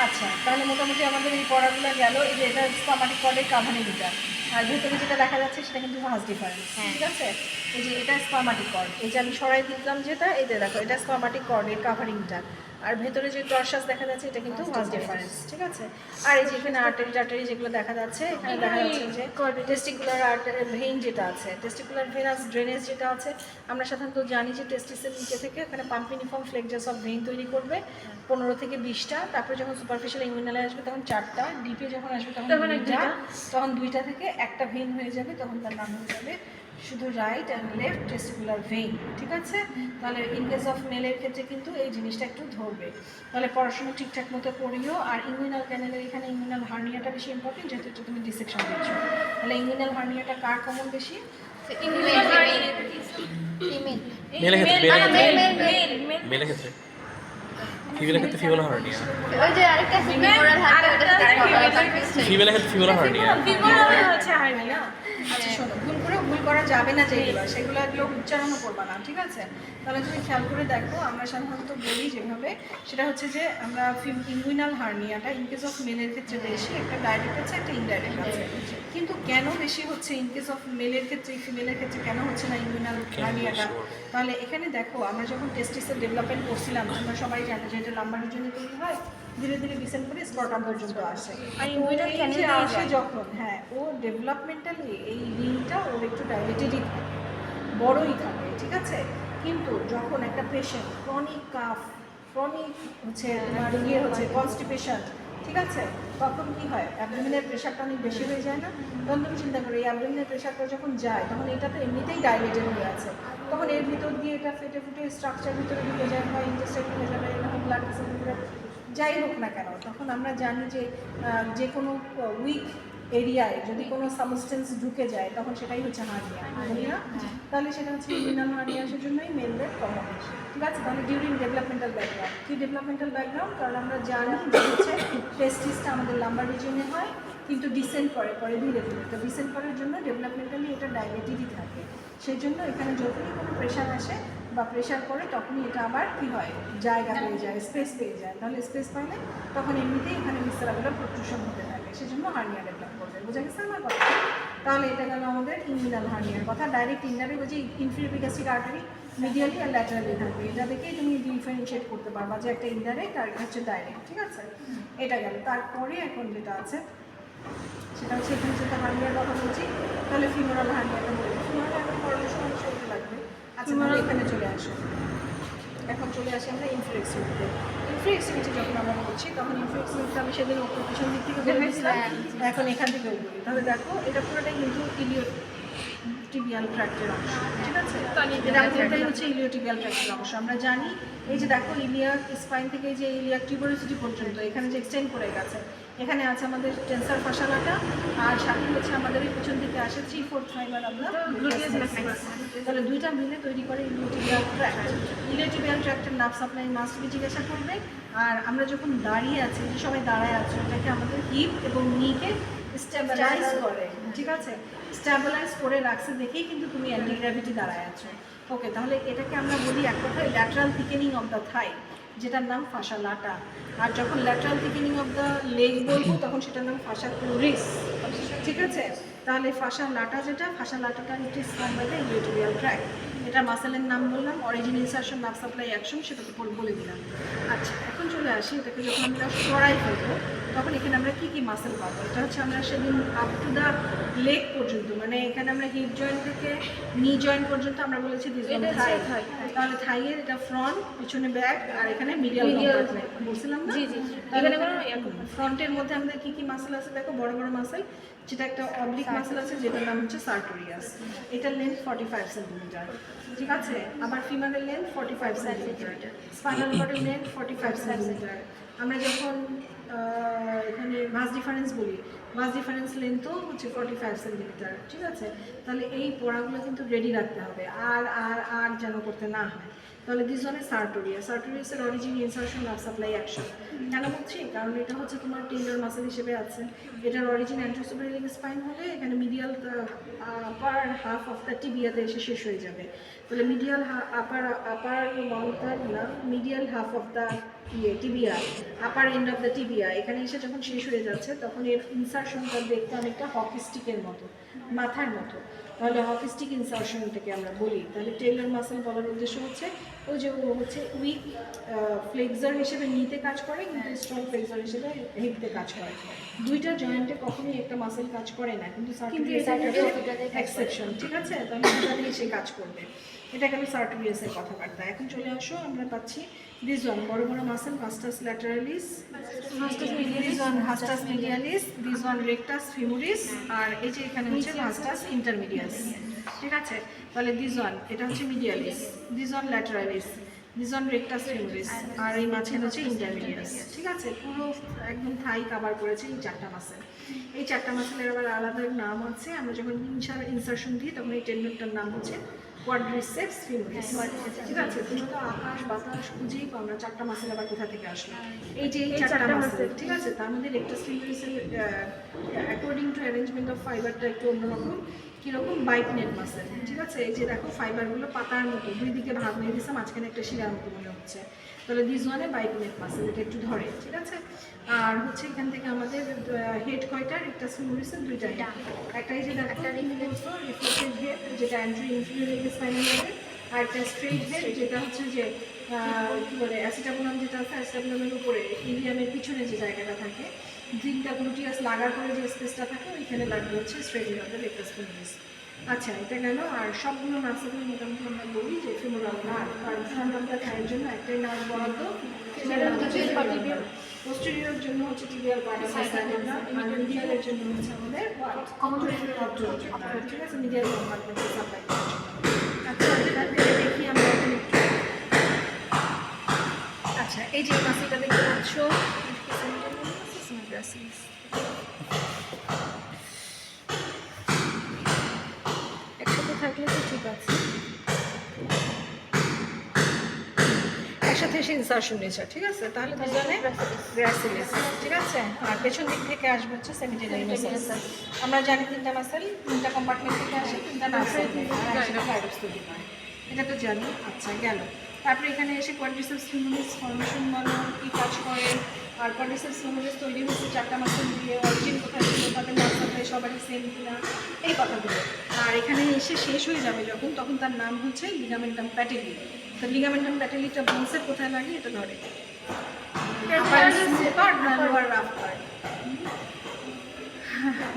আচ্ছা, তাহলে মোটামুটি আমাদের এই পড়াগুলো গেল। এই যে এটা স্টোমাটিক কর্ডের কাভারিংটা, আর ভেতরে যেটা দেখা যাচ্ছে সেটা কিন্তু ভাস ডিফারেন্স। ঠিক আছে, এই যে এটা স্পামাটিক কর্ড, এই যে আমি সরাই দিলাম যেটা, এই যে দেখো এটা স্পামাটিক কর্ডের কাভারিংটা, আর ভেতরে যে টর্সাস দেখা যাচ্ছে এটা কিন্তু ভাস ডিফারেন্স। ঠিক আছে, আর এই যে এখানে আর্টারি টার্টারি যেগুলো দেখা যাচ্ছে, এখানে দেখা যাচ্ছে যে টেস্টিকুলার আর্টারি ভেইন যেটা আছে, টেস্টিকুলার ভেনাস ড্রেনেজ যেটা আছে, আমরা সাধারণত জানি যে টেস্টিসের নিচে থেকে এখানে পাম্পিনিফর্ম ফ্লেক্সাস অফ ভেইন তৈরি করবে 15 থেকে 20টা, তারপরে যখন সুপারফিশিয়াল ইমিউনালে আসবে তখন 4টা, ডিপে যখন আসবে তখন 2টা, তখন 2টা থেকে একটা ভেইন হয়ে যাবে, তখন তার নাম হয়ে যাবে শুধু right and left testicular vein. ঠিক আছে, তাহলে ইন কেস অফ মেলের ক্ষেত্রে কিন্তু এই জিনিসটা একটু ধরবে। তাহলে পড়াশোনা ঠিকঠাক মতো করিও। আর ইমিউনাল ক্যানেলের এখানে ইমিউনাল হার্নিয়াটা বেশি ইম্পর্টেন্ট, যেহেতু এটা তুমি ডিসেকশন দিচ্ছ। তাহলে ইমিউনাল হার্নিয়াটা কার কমন বেশি? মেলের ক্ষেত্রে ফিমেলের ক্ষেত্রে ফিমেল হার্নিয়া, ওই যে আরেকটা ফিমেরাল ফিমেলের ক্ষেত্রে ফিমেল হার্নিয়া। হার্নিয়া। আচ্ছা শোনো, ভুল করা যাবে না, যেগুলো সেগুলো এগুলো উচ্চারণও করবা না। ঠিক আছে, তাহলে তুমি খেয়াল করে দেখো, আমরা সাধারণত বলি যেভাবে, সেটা হচ্ছে যে আমরা ইনগুইনাল হার্নিয়াটা ইন কেস অফ মেলের ক্ষেত্রে বেশি, একটা ডাইরেক্ট আছে একটা ইনডাইরেক্ট আছে। কিন্তু কেন বেশি হচ্ছে ইন কেস অফ মেলের ক্ষেত্রে, ফিমেলের ক্ষেত্রে কেন হচ্ছে না ইনগুইনাল হার্নিয়াটা? তাহলে এখানে দেখো, আমরা যখন টেস্টিসের ডেভেলপমেন্ট করছিলাম, আমরা সবাই জানি যে এটা লাম্বারের জন্য তৈরি হয়, ধীরে ধীরে ডিসেন্ড করে স্কর্টাম পর্যন্ত আসে। আর ইনগুইনাল ক্যানেলে আসে যখন, হ্যাঁ, ও ডেভেলপমেন্টালি এই রিংটা ওর একটু ডাইলেটেডই থাকে, বড়ই থাকে। ঠিক আছে, কিন্তু যখন একটা পেশেন্ট ক্রনিক কাফ, ক্রনিক হচ্ছে তোমার ইয়ে হচ্ছে কনস্টিপেশন, ঠিক আছে, তখন কী হয়, অ্যাবডোমিনের প্রেশারটা অনেক বেশি হয়ে যায় না? তখন তুমি চিন্তা করো, এই অ্যাবডোমিনের প্রেশারটা যখন যায়, তখন এটা তো এমনিতেই ডাইলেটেড হয়ে আছে, তখন এর ভিতর দিয়ে এটা ফেটে ফুটে স্ট্রাকচার ভিতরে ঢুকে যায়, হয় ইন্টেস্টাইন হয়ে যাবে, এরকম ব্লাড ভেসেল ভিতরে যাই হোক না কেন। তখন আমরা জানি যে কোনো উইক এরিয়ায় যদি কোনো সাবস্টেন্স ঢুকে যায়, তখন সেটাই হচ্ছে হার্নিয়া, বলি না? তাহলে সেটা হচ্ছে ইমিউনাল হার্নিয়াসের জন্যই মেলদের কমন। ঠিক আছে, তাহলে ডিউরিং ডেভেলপমেন্টাল ব্যাকগ্রাউন্ড, কি ডেভেলপমেন্টাল ব্যাকগ্রাউন্ড? কারণ আমরা জানি যে হচ্ছে টেস্টিসটা আমাদের লাম্বার রিজিয়নে হয়, কিন্তু ডিসেন্ড করে ধীরে ধীরে, তো ডিসেন্ড করার জন্য ডেভেলপমেন্টালি এটা ডাইলেটেডই থাকে। সেই জন্য এখানে যখনই কোনো প্রেশার আসে বা প্রেশার পড়ে, তখনই এটা আবার কী হয়, জায়গা পেয়ে যায়, স্পেস পেয়ে যায়। তাহলে স্পেস পাইলে তখন এমনিতেই এখানে মিসেলাগুলো প্রোট্রুশন হতে থাকে, সেজন্য হার্নিয়া ডেভেলপ করবে। বোঝা গেছে আমার কথা? তাহলে এটা গেল আমাদের ইমিউনাল হার্নিয়ার কথা। ডাইরেক্ট ইনডাইরেক্ট ওই যে ইনফিরিয়র এপিগাস্ট্রিক আর্টারি মিডিয়ালি আর ল্যাটারালি থাকবে, এটা দেখেই তুমি ডিফারেন্সিয়েট করতে পারবা যে একটা ইনডাইরেক্ট আর একটা হচ্ছে ডাইরেক্ট। ঠিক আছে, এটা গেল। তারপরে এখন যেটা আছে সেটা হচ্ছে, এখানে যেটা হার্নিয়ার কথা বলছি, তাহলে ফিমোরাল হার্নিয়াটা বলবো। ফিমোরাল হার্নিয়া পড়ানোর সময় চলতে লাগবে। আচ্ছা, তাহলে এখানে চলে আসো। এখন চলে আসি আমরা ইনফ্লুয়েন্সিতে। ইনফ্লুয়েন্সিটি যখন আমরা করছি তখন ইনফ্লুয়েন্সিতে আমি সেদিন ওপর পিছন দিক থেকে বলে দিয়েছিলাম, এখন এখান থেকে বলি। তাহলে দেখো এটা পুরোটাই কিন্তু ইলিওটিবিয়াল ট্র্যাক্টের অংশ, ঠিক আছে? এটা পুরোটাই হচ্ছে ইলিওটিবিয়াল ট্র্যাক্টের অংশ। আমরা জানি এই যে দেখো ইলিয়াক স্পাইন থেকে এই যে ইলিয়াক টিউবারোসিটি পর্যন্ত এখানে যে এক্সটেন্ড করে গেছে, এখানে আছে আমাদের টেন্সার ফাশালাটা, আর সাথে হচ্ছে আমাদের এই পিছন দিকে আসে 3/4 ফাইবার আমরা গ্লুটিয়াস ম্যাক্সিমাস। তাহলে দুইটা মিলে তৈরি করে ইলিওটিবিয়াল ট্র্যাক্ট। ইলিওটিবিয়াল ট্র্যাক্টের নার্ভ সাপ্লাই মাস্ট বি জিজ্ঞাসা করবে। আর আমরা যখন দাঁড়িয়ে আছি, যে সবাই দাঁড়ায় আছে, ওটাকে আমাদের হিপ এবং নিকে স্টেবিলাইজ করে, ঠিক আছে? স্টেবিলাইজ করে রাখছে দেখেই কিন্তু তুমি অ্যান্টি গ্র্যাভিটি দাঁড়ায় আছো। ওকে, তাহলে এটাকে আমরা বলি এক কথায় ল্যাটারাল থিকেনিং অফ দ্য থাই, যেটার নাম ফাশা লাটা। আর যখন lateral thickening of the leg বলবো তখন সেটার নাম ফাশা প্লুরিস, ঠিক আছে? তাহলে ফাশা লাটা যেটা, ফাশা লাটাটা it is form by the iliotibial tract. এটা মাসেলের নাম বললাম, origin insertion nerve supply action, সেটা তো বলে দিলাম। আচ্ছা, এখন চলে আসি এটাকে যখন আমরা সরাই ফেলবো তখন এখানে আমরা কী কী মাসেল পাবো। এটা হচ্ছে আমরা সেদিন আপ টু দ্য লেগ পর্যন্ত, মানে এখানে আমরা হিপ জয়েন্ট থেকে নি জয়েন্ট পর্যন্ত আমরা বলেছি দিস থাই। তাহলে থাইয়ের এটা ফ্রন্ট, পিছনে ব্যাক, আর এখানে মিডিয়াল কম্পার্টমেন্ট বলছিলাম না? এখানে ফ্রন্টের মধ্যে আমাদের কী কী মাসেল আছে দেখো, বড় বড় মাসেল, যেটা একটা অবলিক মাসেল আছে যেটার নাম হচ্ছে সার্টোরিয়াস। এটার লেন্থ 45 সেন্টিমিটার, ঠিক আছে? আবার ফিমারের লেন্থ 45 সেন্টিমিটার, স্পাইনাল কর্ডের লেন্থ 45 সেন্টিমিটার। আমরা যখন এখানে মাস ডিফারেন্স বলি, মাস ডিফারেন্স লেন্থও হচ্ছে 45 সেন্টিমিটার, ঠিক আছে? তাহলে এই পড়াগুলো কিন্তু রেডি রাখতে হবে, আর যেন করতে না হয়। তাহলে দিস ওয়ান ইজ সার্টোরিয়াস। সার্টোরিয়াসের origin insertion nerve supply action. কেন বলছি? কারণ এটা হচ্ছে তোমার টেইলর মাসেল হিসেবে আছে। এটার অরিজিন অ্যান্ট্রোসোবেরিক স্পাইন হলে এখানে medial upper half of the টিবিয়াতে এসে শেষ হয়ে যাবে। তাহলে মিডিয়াল আপার লংটার না, medial half of the tibia, upper end of the tibia এখানে এসে যখন শেষ হয়ে যাচ্ছে তখন এর ইনসারশনটা দেখতে অনেকটা হকি স্টিকের মতো, মাথার মতো। তাহলে হকি স্টিক ইনসারশনটাকে আমরা বলি। তাহলে টেইলর মাসেল বলার উদ্দেশ্য হচ্ছে ওই যে ও হচ্ছে উইক ফ্লেক্সার হিসেবে নিতে কাজ করে, কিন্তু স্ট্রং ফ্লেক্সার হিসেবে হিপতে কাজ করে। দুইটা জয়েন্টে কখনোই একটা মাসেল কাজ করে না, কিন্তু এক্সেপশন, ঠিক আছে? তাহলে দুটা দিয়ে সে কাজ করবে। এটা গেল সার্টোরিয়াসের কথাবার্তা। এখন চলে আসো, আমরা পাচ্ছি দিস ওয়ান বড় বড় muscle, vastus lateralis, this one vastus medialis, this one rectus femoris, আর এই যে এখানে হচ্ছে ভাস্টাস ইন্টারমিডিয়াস, ঠিক আছে? তাহলে দিস ওয়ান এটা হচ্ছে medialis, this one lateralis, this one rectus femoris, আর এই মাঝখানে হচ্ছে ইন্টারমিডিয়াস, ঠিক আছে? পুরো একদম থাই কভার করেছে এই চারটা মাসেল। এই চারটা মাসেলের আবার আলাদা নাম আছে। আমরা যখন ইনসারশন দিই তখন এই টেন্ডনটার নাম হচ্ছে কোয়াড্রিসেপস ফিমোরিস, ঠিক আছে? তুমি তো আকাশ বাতাস খুঁজেই পাও না চারটা মাসেল আবার কোথা থেকে আসলো। এই যে এই চারটা মাসেল, ঠিক আছে? তার মধ্যে রেক্টাস ফিমোরিসের অ্যাকর্ডিং টু অ্যারেঞ্জমেন্ট অফ ফাইবারটা একটু অন্যরকম। কীরকম? বাইপনেট মাসেল, ঠিক আছে? এই যে দেখো ফাইবারগুলো পাতার মতো দুই দিকে ভাগ হয়ে দিচ্ছে, মাঝখানে একটা শিরার মতো মনে হচ্ছে। তাহলে দিস ওয়ানে বাইপনেট মাসেল, এটা একটু ধরে, ঠিক আছে? আর হচ্ছে এখান থেকে আমাদের হেড কয়টা? রেক্টাস ফিমোরিসের দুইটা হেড, একটা এই যে একটা রিফ্লেক্টেড হেড যেটা অ্যান্ট্রি ইনফিরিয়র স্পাইনাল হেড, আর একটা স্ট্রেট হেড যেটা হচ্ছে যে কী বলে অ্যাসিটাবুলাম যেটা আছে, অ্যাসিটাবুলামের উপরে ইলিয়ামের পিছনে যে জায়গাটা থাকে, তিনটা গ্লুটিয়াস লাগার পরে যে স্পেসটা থাকে ওইখানে লাগবে হচ্ছে straight head of the rectus femoris. আচ্ছা, এটা গেল। আর সবগুলো নার্ভগুলো মোটামুটি আমরা বলি যে ফিমোরাল নার্ভ, কারণ ফ্রন্ট অফ দ্য থাইয়ের জন্য একটাই নার্ভ বরাদ্দ, পোস্টেরিয়র জন্য হচ্ছে টিবিয়াল পার্টিসিপেন্ট, আর মিডিয়ালের জন্য হচ্ছে আমাদের ঠিক আছে, মিডিয়াল কম্পার্টমেন্টে সাপ্লাই করার জন্য। আচ্ছা, এটা থেকে দেখি আমরা এখন একটু। আচ্ছা, এই যে মাসেলটা দেখতে পাচ্ছ, একসাথে থাকলে তো ঠিক আছে, একসাথে এসে ইনসারশন নিয়েছে, ঠিক আছে? তাহলে দুজনে গ্রাসিলিস, ঠিক আছে? আর পেছন দিক থেকে আসবে হচ্ছে সেমিটেরিয়াল মাসেল। আমরা জানি তিনটা মাসেল তিনটা কম্পার্টমেন্ট থেকে আসে, তিনটা মাসেল তৈরি হয়, এটা তো জানি। আচ্ছা, গেল। তারপরে এখানে এসে কোয়াড্রিসেপস ফিমোরিস ফর্মেশন বলো কী কাজ করে, আর কোয়াড্রিসেপস ফিমোরিস তৈরি হচ্ছে চারটা মাসেল দিয়ে, অরিজিন কোথায় ছিল, তাদের নার্ভ সাপ্লাই সবারই সেম কিনা, এই কথাগুলো। আর এখানে এসে শেষ হয়ে যাবে যখন, তখন তার নাম হচ্ছে লিগামেন্টাম প্যাটেলি। তো লিগামেন্টাম প্যাটেলিটা বোনসের কোথায় লাগে এটা ধরে,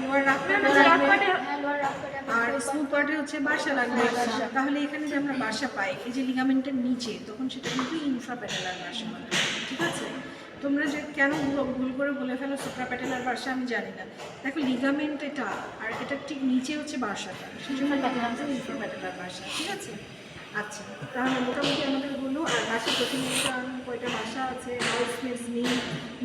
লোয়ার রাফ আর স্মুথ পার্টে হচ্ছে বাসা লাগবে। তাহলে এখানে যে আমরা বাসা পাই এই যে লিগামেন্টের নিচে, তখন সেটা কিন্তু ইনফ্রাপ্যাটেলার বাসা হবে, ঠিক আছে? তোমরা যে কেন ভুল করে বলে ফেলো সুপ্রাপ্যাটেলার বাসা আমি জানি না। দেখো লিগামেন্ট এটা, আর এটা ঠিক নিচে হচ্ছে বাসাটা, সেই জন্য তাকে নাম ইনফ্রাপ্যাটেলার বাসা, ঠিক আছে? আচ্ছা, তাহলে মোটামুটি আমাদের হলো। আর বাসা প্রতিনিয়ত কয়টা বাসা আছে, হাউস স্পেস,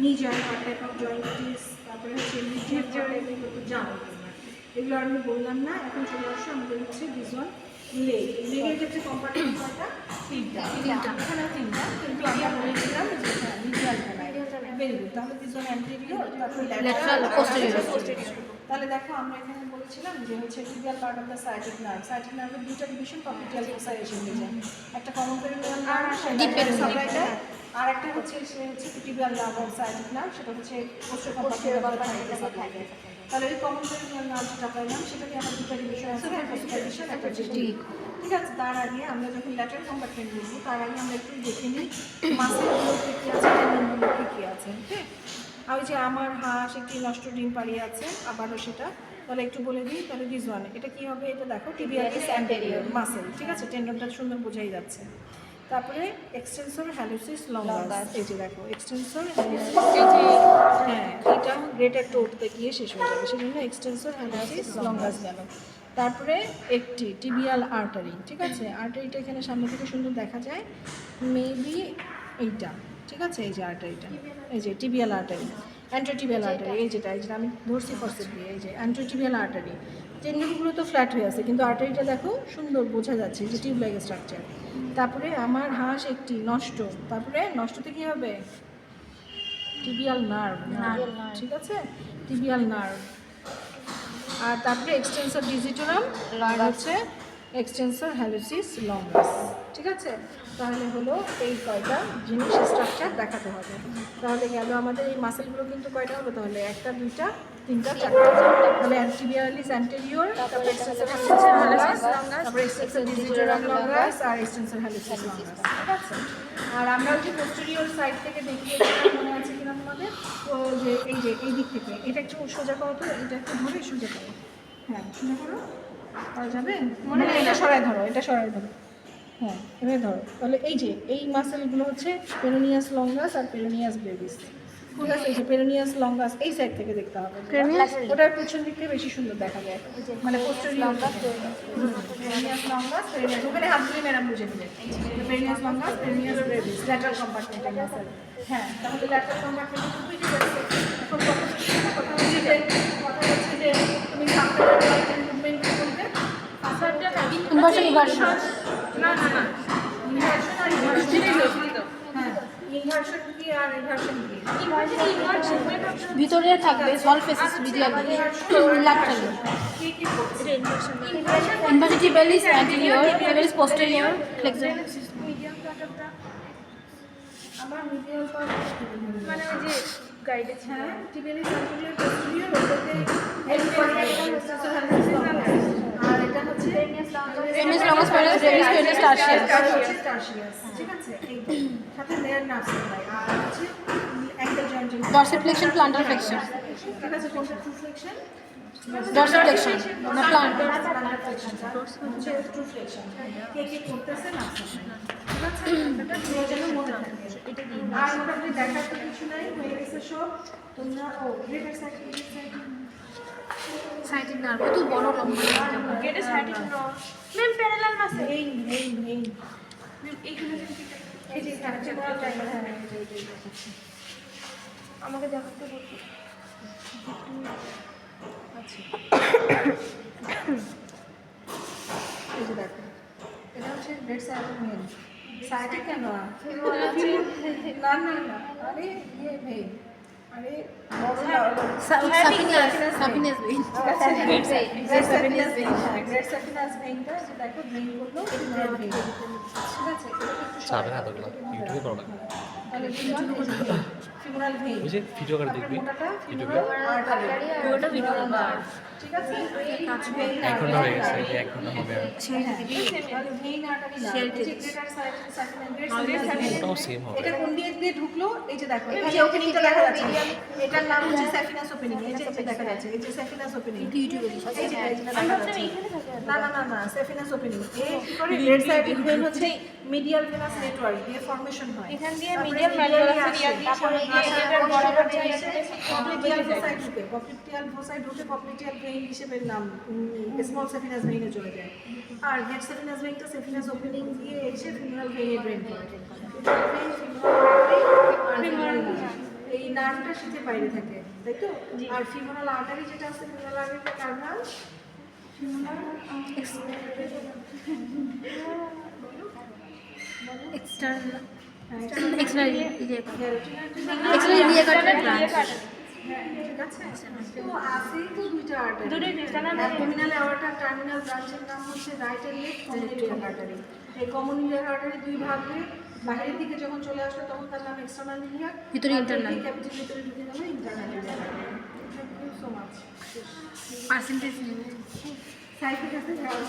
নি জয়েন্ট, আর টাইপ অফ জয়েন্টিস, তারপরে হচ্ছে লিজের জয়েন্ট, এগুলো তো জানো তোমরা, এগুলো আর আমি বললাম না। এখন চলে আসো আমাদের হচ্ছে ভিজুয়াল লেগ। লেগের ক্ষেত্রে কম্পার্টমেন্ট কয়টা? তিনটা। এখানে তিনটা, কিন্তু আমরা বলেছিলাম যে হ্যাঁ ভিজুয়ালটা নাই। Very good. তাহলে ভিজুয়াল অ্যান্টেরিয়র, তারপরে ল্যাটারাল, পোস্টেরিয়র। তাহলে দেখো আমরা এখানে বলেছিলাম যে হচ্ছে tibial part of the sciatic nerve. Sciatic নার্ভের দুটো ডিভিশন, কপিটিয়াল ফোসাইলেশন ডিভিশন। একটা কমন পেরিনিয়াল নার্ভ, সেটা আর একটা হচ্ছে সে হচ্ছে tibial nerve of sciatic nerve, সেটা হচ্ছে পোস্টেরিয়র কম্পার্টমেন্ট। তাহলে এই কমন পেরিনিয়াল নার্ভ যেটা পাইলাম সেটাকে আমরা দুটো ডিভিশন আছে, একটা সুপারভিশন, একটা ঠিক আছে? তার আগে আমরা যখন ল্যাটারাল কম্পার্টমেন্ট বলবো তার আগে আমরা একটু দেখে নিই মাসেলগুলোতে কী আছে, টেন্ডনগুলোতে কী আছে। হ্যাঁ, আর ওই যে আমার হাঁস একটি নষ্ট ডিম পাড়িয়ে আছে, আবারও সেটা তাহলে একটু বলে দিই। তাহলে ভিজুয়াল এটা কী হবে? এটা দেখো টিবিয়ালিস অ্যান্টেরিয়র মাসেল, ঠিক আছে? টেন্ডনটা সুন্দর বোঝাই যাচ্ছে। তারপরে এক্সটেনসর হ্যালুসিস লঙ্গাস, এই যে দেখো এক্সটেনসর হ্যালুসিস, হ্যাঁ এটা গ্রেটার টোটতে গিয়ে শেষ হয়ে যাবে, সেজন্য এক্সটেনসর হ্যালুসিস লঙ্গাস গেল। তারপরে একটি টিবিয়াল আর্টারি, ঠিক আছে? আর্টারিটা এখানে সামনে থেকে সুন্দর দেখা যায়, মেবি এইটা, ঠিক আছে? এই যে আর্টারিটা, এই যে টিবিয়াল আর্টারি, অ্যান্ট্রোটিবিয়াল আর্টারি, এই যেটা আমি ধরছি ফসেট দিয়ে, এই যে অ্যান্ট্রোটিবিয়াল আর্টারি। টেন্ডনগুলো তো ফ্ল্যাট হয়ে আছে, কিন্তু আর্টারিটা দেখো সুন্দর বোঝা যাচ্ছে, যে টিউব লাইক স্ট্রাকচার। তারপরে আমার হাঁস একটি নষ্ট, তারপরে নষ্টতে কী হবে? টিবিয়াল নার্ভ, ঠিক আছে? Tibial nerve. আর তারপরে এক্সটেনসর ডিজিটোরাম, আর হচ্ছে এক্সটেনসর হ্যালুসিস লঙ্গাস, ঠিক আছে? তাহলে হলো এই কয়টা জিনিস স্ট্রাকচার দেখাতে হবে। তাহলে গেল আমাদের এই মাসেলগুলো কিন্তু কয়টা হলো? তাহলে একটা, দুইটা, তিনটা, চারটা। তাহলে টিবিয়ালিস অ্যান্টেরিয়র, তারপরে এক্সটেনসর হ্যালুসিস লঙ্গাস, তারপরে এক্সটেনসর ডিজিটোরাম লঙ্গাস, আর এক্সটেনসর হ্যালুসিস লঙ্গাস, ঠিক আছে? আর আমরা ওই যে পোস্টেরিয়র সাইড থেকে দেখিয়েছিলাম, মনে আছে কিনা তোমাদের? তো যে এই দিক থেকে এটা একটু সোজা করো তো, এটা একটু ধরে সোজা করো, হ্যাঁ সোজা করো, করা যাবে? মনে হয় এটা সরাই ধরো, এটা সরাই ধরো, হ্যাঁ এভাবে ধরো। তাহলে এই যে এই মাসেলগুলো হচ্ছে পেরোনিয়াস লঙ্গাস আর পেরোনিয়াস ব্রেভিস, ঠিক আছে? এই যে পেরোনিয়াস লঙ্গাস এই সাইড থেকে দেখতে হবে, ওটার পেছন দিক থেকে বেশি সুন্দর দেখা যায়, মানে পোস্টেরিয়র পেরোনিয়াস লঙ্গাস, পেরোনিয়াস, ওখানে হাত দিয়ে ম্যাডাম বুঝে নেবে। পেরোনিয়াস লঙ্গাস, পেরোনিয়াস ব্রেভিস, ল্যাটারাল কম্পার্টমেন্টের মাসেল। হ্যাঁ, তাহলে ল্যাটারাল কম্পার্টমেন্টে তো বুঝে যাচ্ছে। এখন কথা হচ্ছে যে তুমি সাবটার মুভমেন্ট করবে, ইনভার্সন না ইনভার্সন আর ইনভার্সন, হ্যাঁ ইনভার্সন কি আর ইনভার্সন কি? ভিতরে থাকবে সলফেসিস medially laterally, inversion tibialis anterior, tibialis posterior, flexor. আমার মিডিয়াল পার্ট মানে ওই যে গাইডে ছিল, হ্যাঁ টিবিয়ালিস অ্যান্টেরিয়র, পোস্টেরিয়র, ওটাতে হেড আর এটা হচ্ছে পেরোনিয়াস লঙ্গাস, পেরোনিয়াস টার্সিয়াস, টার্সিয়াস, ঠিক আছে? এই সাথে লেয়ার নার্ভ সাপ্লাই, আর হচ্ছে অ্যাঙ্কেল জয়েন্টের ডরসিফ্লেকশন, প্লান্টার ফ্লেক্সন, ঠিক আছে? কোনটা ট্রু ফ্লেকশন? ডরসিফ্লেকশন না প্লান্টার, হচ্ছে ট্রু ফ্লেকশন। কে কে করতেছে না, ঠিক আছে? এটা পুরো যেন মনে থাকে। আর মোটামুটি দেখার তো কিছু নাই, হয়ে গেছে সব। তোমরা ও গ্রেটার সাইটিক নার্ভ কত বড় লম্বা, গেটে সাইটিক নার্ভ, ম্যাম প্যারালাল মাসে এই ম্যাম এইখানে এই যে ফ্র্যাকচার টাইম, হ্যাঁ আমাকে দেখাতে বলতে। আচ্ছা এই যে দেখো, এটা হচ্ছে ডেড সাইডের মেন সাইডে কেন না না না, আরে ইয়ে ভাই, আরে সাপিনিয়াস ভেইন, গ্রেট সাপিনাস ভেইনটা যে দেখো ভেইন করলো ফিমোরাল ভেইন, ঠিক আছে? এটা একটু চাবে না তোগুলো ইউটিউবে করো না, তাহলে ফিমোরাল ভেইন, ওই যে ভিডিও করে দেখবি মোটাটা ইউটিউবে। ফিমোরাল আর্টারি, ওটা ফিমোরাল আর্টারি, ঠিক আছে? এক ঘন্টা হয়ে গেছে, এই 1 ঘন্টা হবে আর। ওটাও সেম হবে। এটা কোন দিক দিয়ে ঢুকলো? এই যে দেখো, এখানে ওপেনিংটা দেখা যাচ্ছে। এটার নাম হচ্ছে স্যাফিনাস ওপেনিং। এই যে দেখা যাচ্ছে, এই যে স্যাফিনাস ওপেনিং। ইউটিউবে দেখা যাচ্ছে। না না না না, স্যাফিনাস ওপেনিং। এই কি করে রেড সাইড ভেন হচ্ছে মিডিয়াল ভেনাস নেটওয়ার্ক দিয়ে ফর্মেশন হয়। এখান দিয়ে মিডিয়াম ম্যানুয়াল এরিয়া দিয়ে তারপরে এটার বরাবর যায় পপলিটিয়াল ভোসাইড ঢুকে, পপলিটিয়াল ভোসাইড ঢুকে পপলিটিয়াল ভেইন হিসেবে নাম স্মল স্যাফিনাস ভেইনে চলে যায়। আর হেড স্যাফিনাস ভেইনটা স্যাফিনাস ওপেনিং দিয়ে এসে ফিমোরাল ভেইনে ড্রেন করে। এই নার্ভটা শীতের বাইরে থাকে, তাই তো? আর ফিমোরাল আর্টারি যেটা আছে, ফিমোরাল আর্টারিটা কার নাম? Abdominal aorta terminal branch-এর নাম হচ্ছে right and left common iliac artery। এই common iliac artery দুই ভাগে, বাইরের দিকে যখন চলে আসলো তখন তার নাম external iliac, ভিতরে internal, ক্যাপিটাল ভিতরে ঢুকে গেল internal iliac artery। Thank you so much। Percentage সাইফের কাছে যাওয়ার